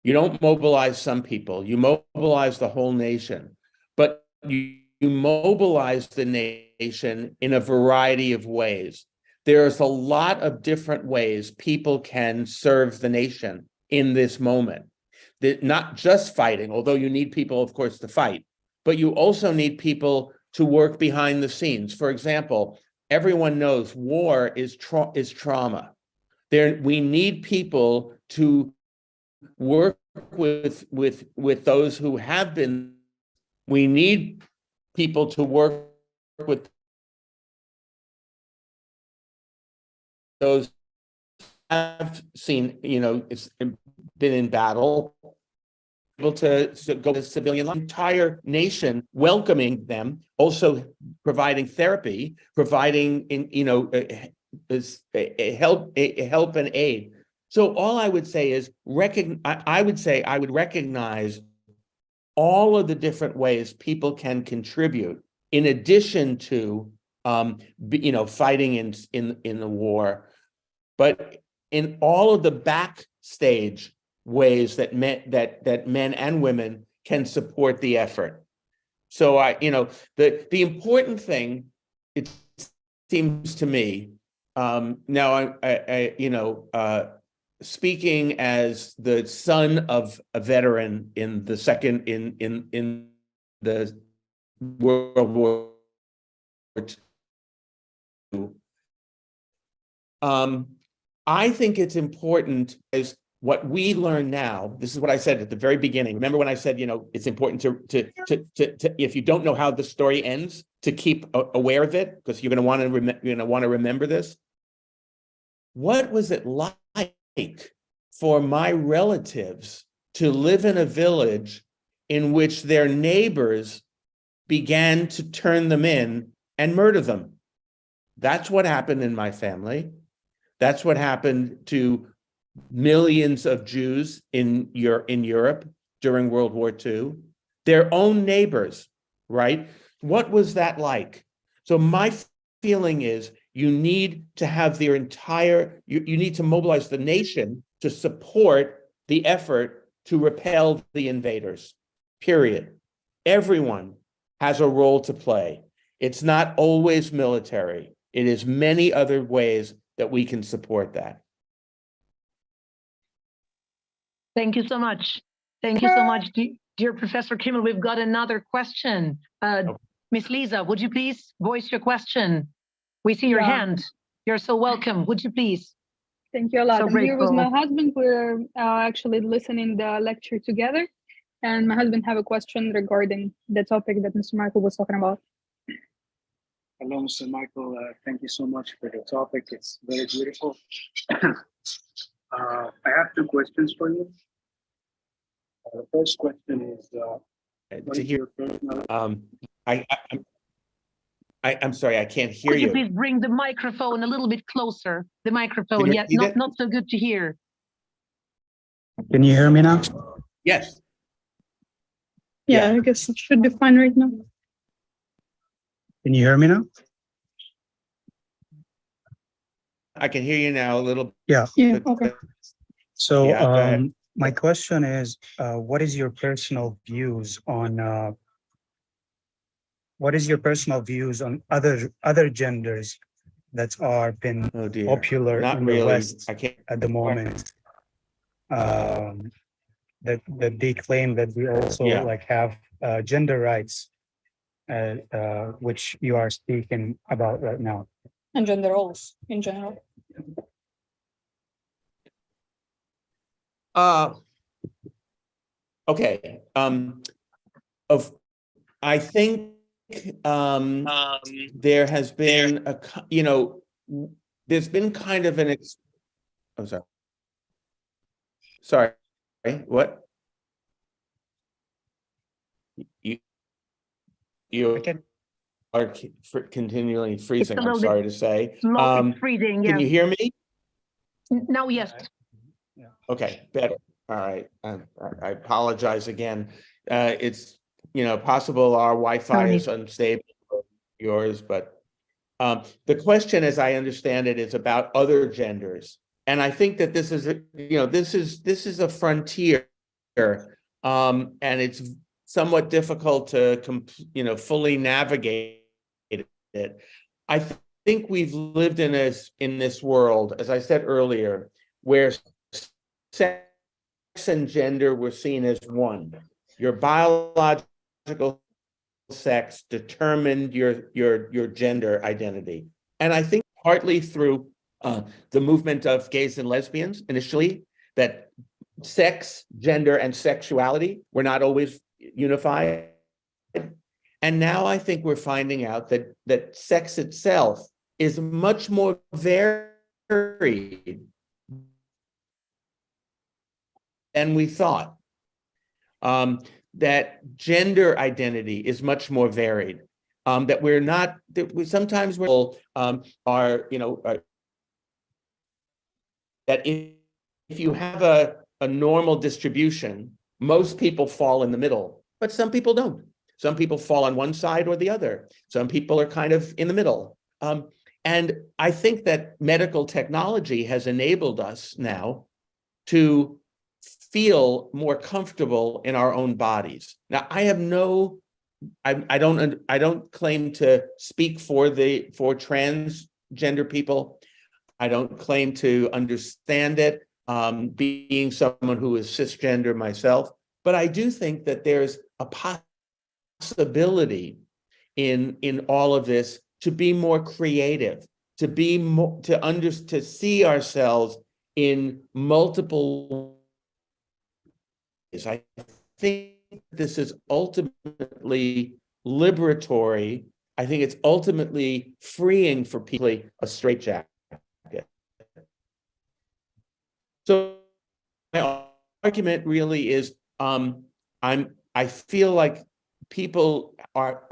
You don't mobilize some people. You mobilize the whole nation, but you mobilize the nation in a variety of ways. There's a lot of different ways people can serve the nation in this moment. Not just fighting, although you need people, of course, to fight, but you also need people to work behind the scenes. For example, everyone knows war is trauma. We need people to work with those who have been. We need people to work with those who have seen, it's been in battle, able to go to civilian life. Entire nation welcoming them, also providing therapy, providing help and aid. So all I would say is I would recognize all of the different ways people can contribute in addition to fighting in the war, but in all of the backstage ways that men and women can support the effort. So the important thing, it seems to me, now speaking as the son of a veteran in the second in the World War II, I think it's important as what we learn now. This is what I said at the very beginning. Remember when I said, it's important to if you don't know how the story ends, to keep aware of it, because you're going to want to remember this. What was it like for my relatives to live in a village in which their neighbors began to turn them in and murder them? That's what happened in my family. That's what happened to millions of Jews in Europe during World War II. Their own neighbors, right? What was that like? So my feeling is you need to have their entire, you need to mobilize the nation to support the effort to repel the invaders, period. Everyone has a role to play. It's not always military. It is many other ways that we can support that. Thank you so much. Thank you so much, dear Professor Kіммел. We've got another question. Miss Lisa, would you please voice your question? We see your hand. You're so welcome. Would you please? Thank you a lot. So I'm here with grateful. my husband. We're actually listening the lecture together. And my husband have a question regarding the topic that Mr. Michael was talking about. Hello, Mr. Michael. Thank you so much for the topic. It's very beautiful. I have two questions for you. The first question is, what To is hear, your personal... I'm sorry, I can't hear Could you you. please bring the microphone a little bit closer? The microphone, you yeah, repeat it? not so good to hear. Can you hear me now? Yes. Yeah, I guess it should be fine right now. Can you hear me now? I can hear you now a little. Yeah. Yeah, okay. So Yeah, go ahead. my question is, what is your personal views on other genders that are been Oh dear. popular Not in really. the West I can't. at the moment? That they claim that we also Yeah. like have gender rights, which you are speaking about right now. And gender roles in general. Okay. I think there has been there's been kind of an I'm sorry. Sorry. What? You are continually freezing. I'm sorry to say. Freezing, Can you hear me? Now, yes. Okay, better. All right. I apologize again. It's, possible our Wi-Fi is unstable, yours, but the question, as I understand it, is about other genders. And I think that this is, this is a frontier, and it's somewhat difficult to, fully navigate it. I think we've lived in this world, as I said earlier, where sex and gender were seen as one. Your biological sex determined your gender identity. And I think partly through the movement of gays and lesbians initially, that sex, gender, and sexuality were not always unified. And now I think we're finding out that sex itself is much more varied than we thought. That gender identity is much more varied. That we're not, that we sometimes are, that if you have a normal distribution, most people fall in the middle, but some people don't. Some people fall on one side or the other. Some people are kind of in the middle. And I think that medical technology has enabled us now to feel more comfortable in our own bodies. Now, I have I don't claim to speak for transgender people. I don't claim to understand it, being someone who is cisgender myself, but I do think that there's a possibility in all of this to be more creative, to be more, to see ourselves in multiple ways. I think this is ultimately liberatory. I think it's ultimately freeing for people a straitjacket. So my argument really is, I feel like people are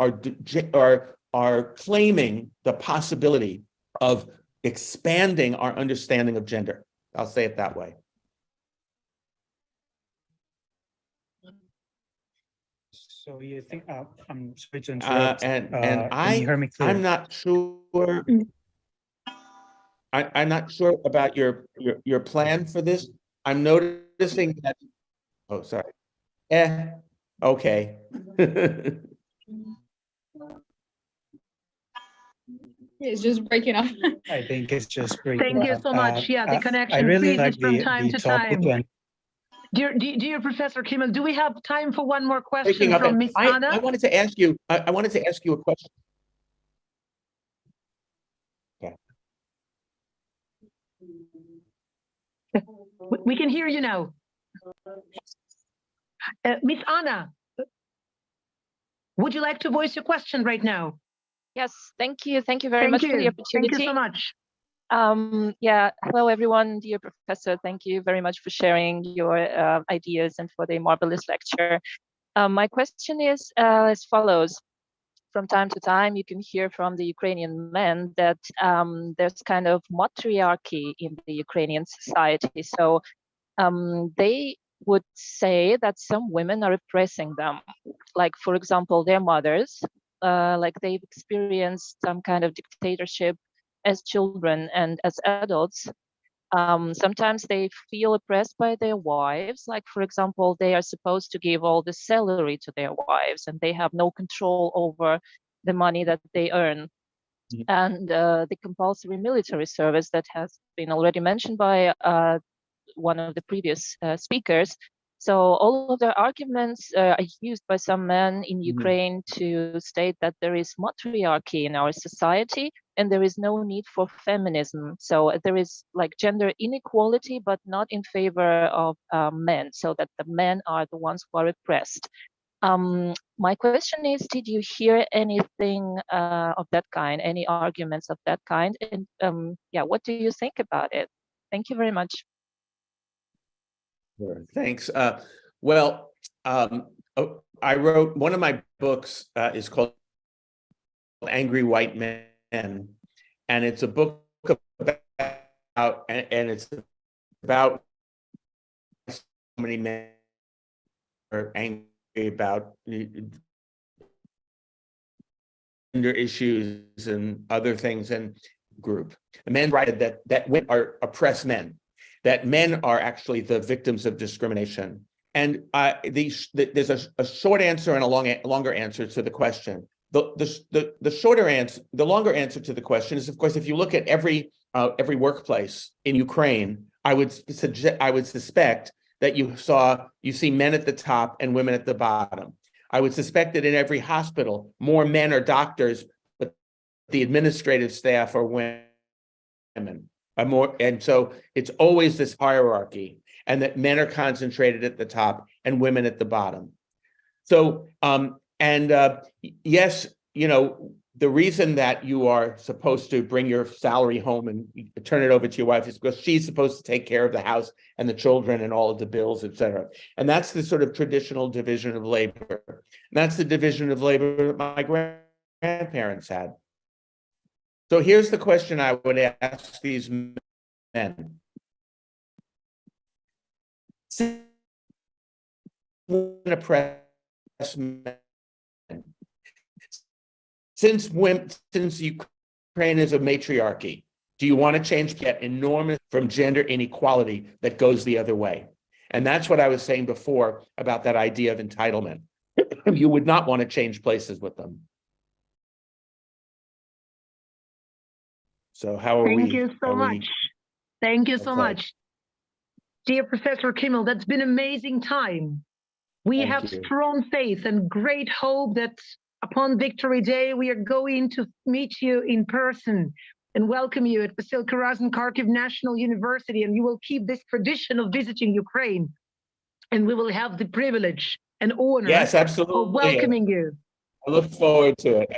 claiming the possibility of expanding our understanding of gender. I'll say it that way. So you think, I'm sorry to interrupt. And can you hear me clearly? I'm not sure. I'm not sure about your plan for this. I'm noticing that. Oh, sorry. Okay. It's just breaking up. I think it's just breaking Thank you up. so much. Yeah, the I connection really freezes like from the time to topic. time. And Dear Professor Kіммел, do we have time for one more question Picking up, from Miss Anna? I wanted to ask you. I wanted to ask you a question. Okay. We can hear you now. Miss Anna, would you like to voice your question right now? Yes, thank you. Thank you very much for the opportunity. Thank you so much. Yeah, hello everyone, dear professor. Thank you very much for sharing your ideas and for the marvelous lecture. My question is as follows. From time to time, you can hear from the Ukrainian men that there's kind of matriarchy in the Ukrainian society. So they would say that some women are oppressing them. Like, for example, their mothers, like they've experienced some kind of dictatorship as children and as adults, sometimes they feel oppressed by their wives. Like, for example, they are supposed to give all the salary to their wives and they have no control over the money that they earn. And the compulsory military service that has been already mentioned by one of the previous speakers. So all of the arguments are used by some men in Ukraine to state that there is matriarchy in our society and there is no need for feminism. So there is like gender inequality, but not in favor of men, so that the men are the ones who are oppressed. My question is, did you hear anything of that kind, any arguments of that kind? And yeah, what do you think about it? Thank you very much. Sure. Thanks. Well, I wrote, one of my books is called Angry White Men, and it's a book about, and it's about so many men are angry about gender issues and other things, and group. The men write that women are oppressed men, that men are actually the victims of discrimination. And there's a short answer and a longer answer to the question. The shorter answer, the longer answer to the question is, of course, if you look at every workplace in Ukraine, I would suspect that you see men at the top and women at the bottom. I would suspect that in every hospital, more men are doctors, but the administrative staff are women. And so it's always this hierarchy, and that men are concentrated at the top and women at the bottom. So, yes, you know, the reason that you are supposed to bring your salary home and turn it over to your wife is because she's supposed to take care of the house and the children and all of the bills, et cetera. And that's the sort of traditional division of labor. And that's the division of labor that my grandparents had. So here's the question I would ask these men. Since Ukraine is a matriarchy, do you want to change that enormous from gender inequality that goes the other way? And that's what I was saying before about that idea of entitlement. You would not want to change places with them. So how are we? Thank you so much. Thank you so much. Dear Professor Kіммел, that's been an amazing time. We have strong faith and great hope that upon Victory Day, we are going to meet you in person and welcome you at Vasil Karazin Kharkiv National University, and you will keep this tradition of visiting Ukraine. And we will have the privilege and honor of welcoming you. I look forward to it.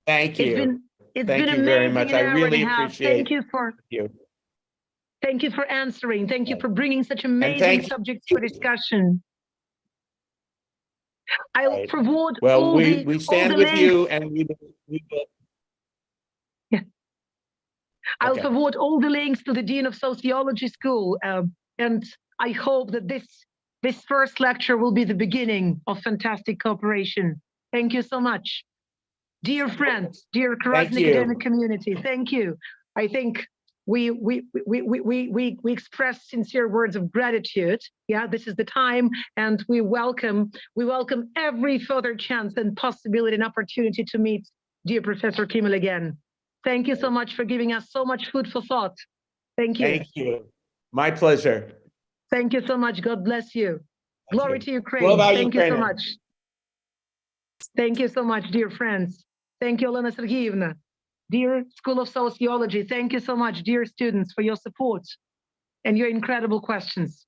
Thank you. It's Thank been you very amazing. much. I really appreciate Thank you for answering. Thank you for bringing such amazing subjects for discussion. I'll forward all we stand with you, and we will. Yeah. I'll forward all the links to the Dean of Sociology School, and I hope that this first lecture will be the beginning of fantastic cooperation. Thank you so much. Dear friends, dear Karazin academic community, thank you. I think we express sincere words of gratitude. Yeah, this is the time, and we welcome every further chance and possibility and opportunity to meet dear Professor Kіммел again. Thank you so much for giving us so much food for thought. Thank you. Thank you. My pleasure. Thank you so much. God bless you. Glory to Ukraine. Thank you so much. Thank you so much, dear friends. Thank you, Olena Sergeyevna. Dear School of Sociology, thank you so much, dear students, for your support and your incredible questions.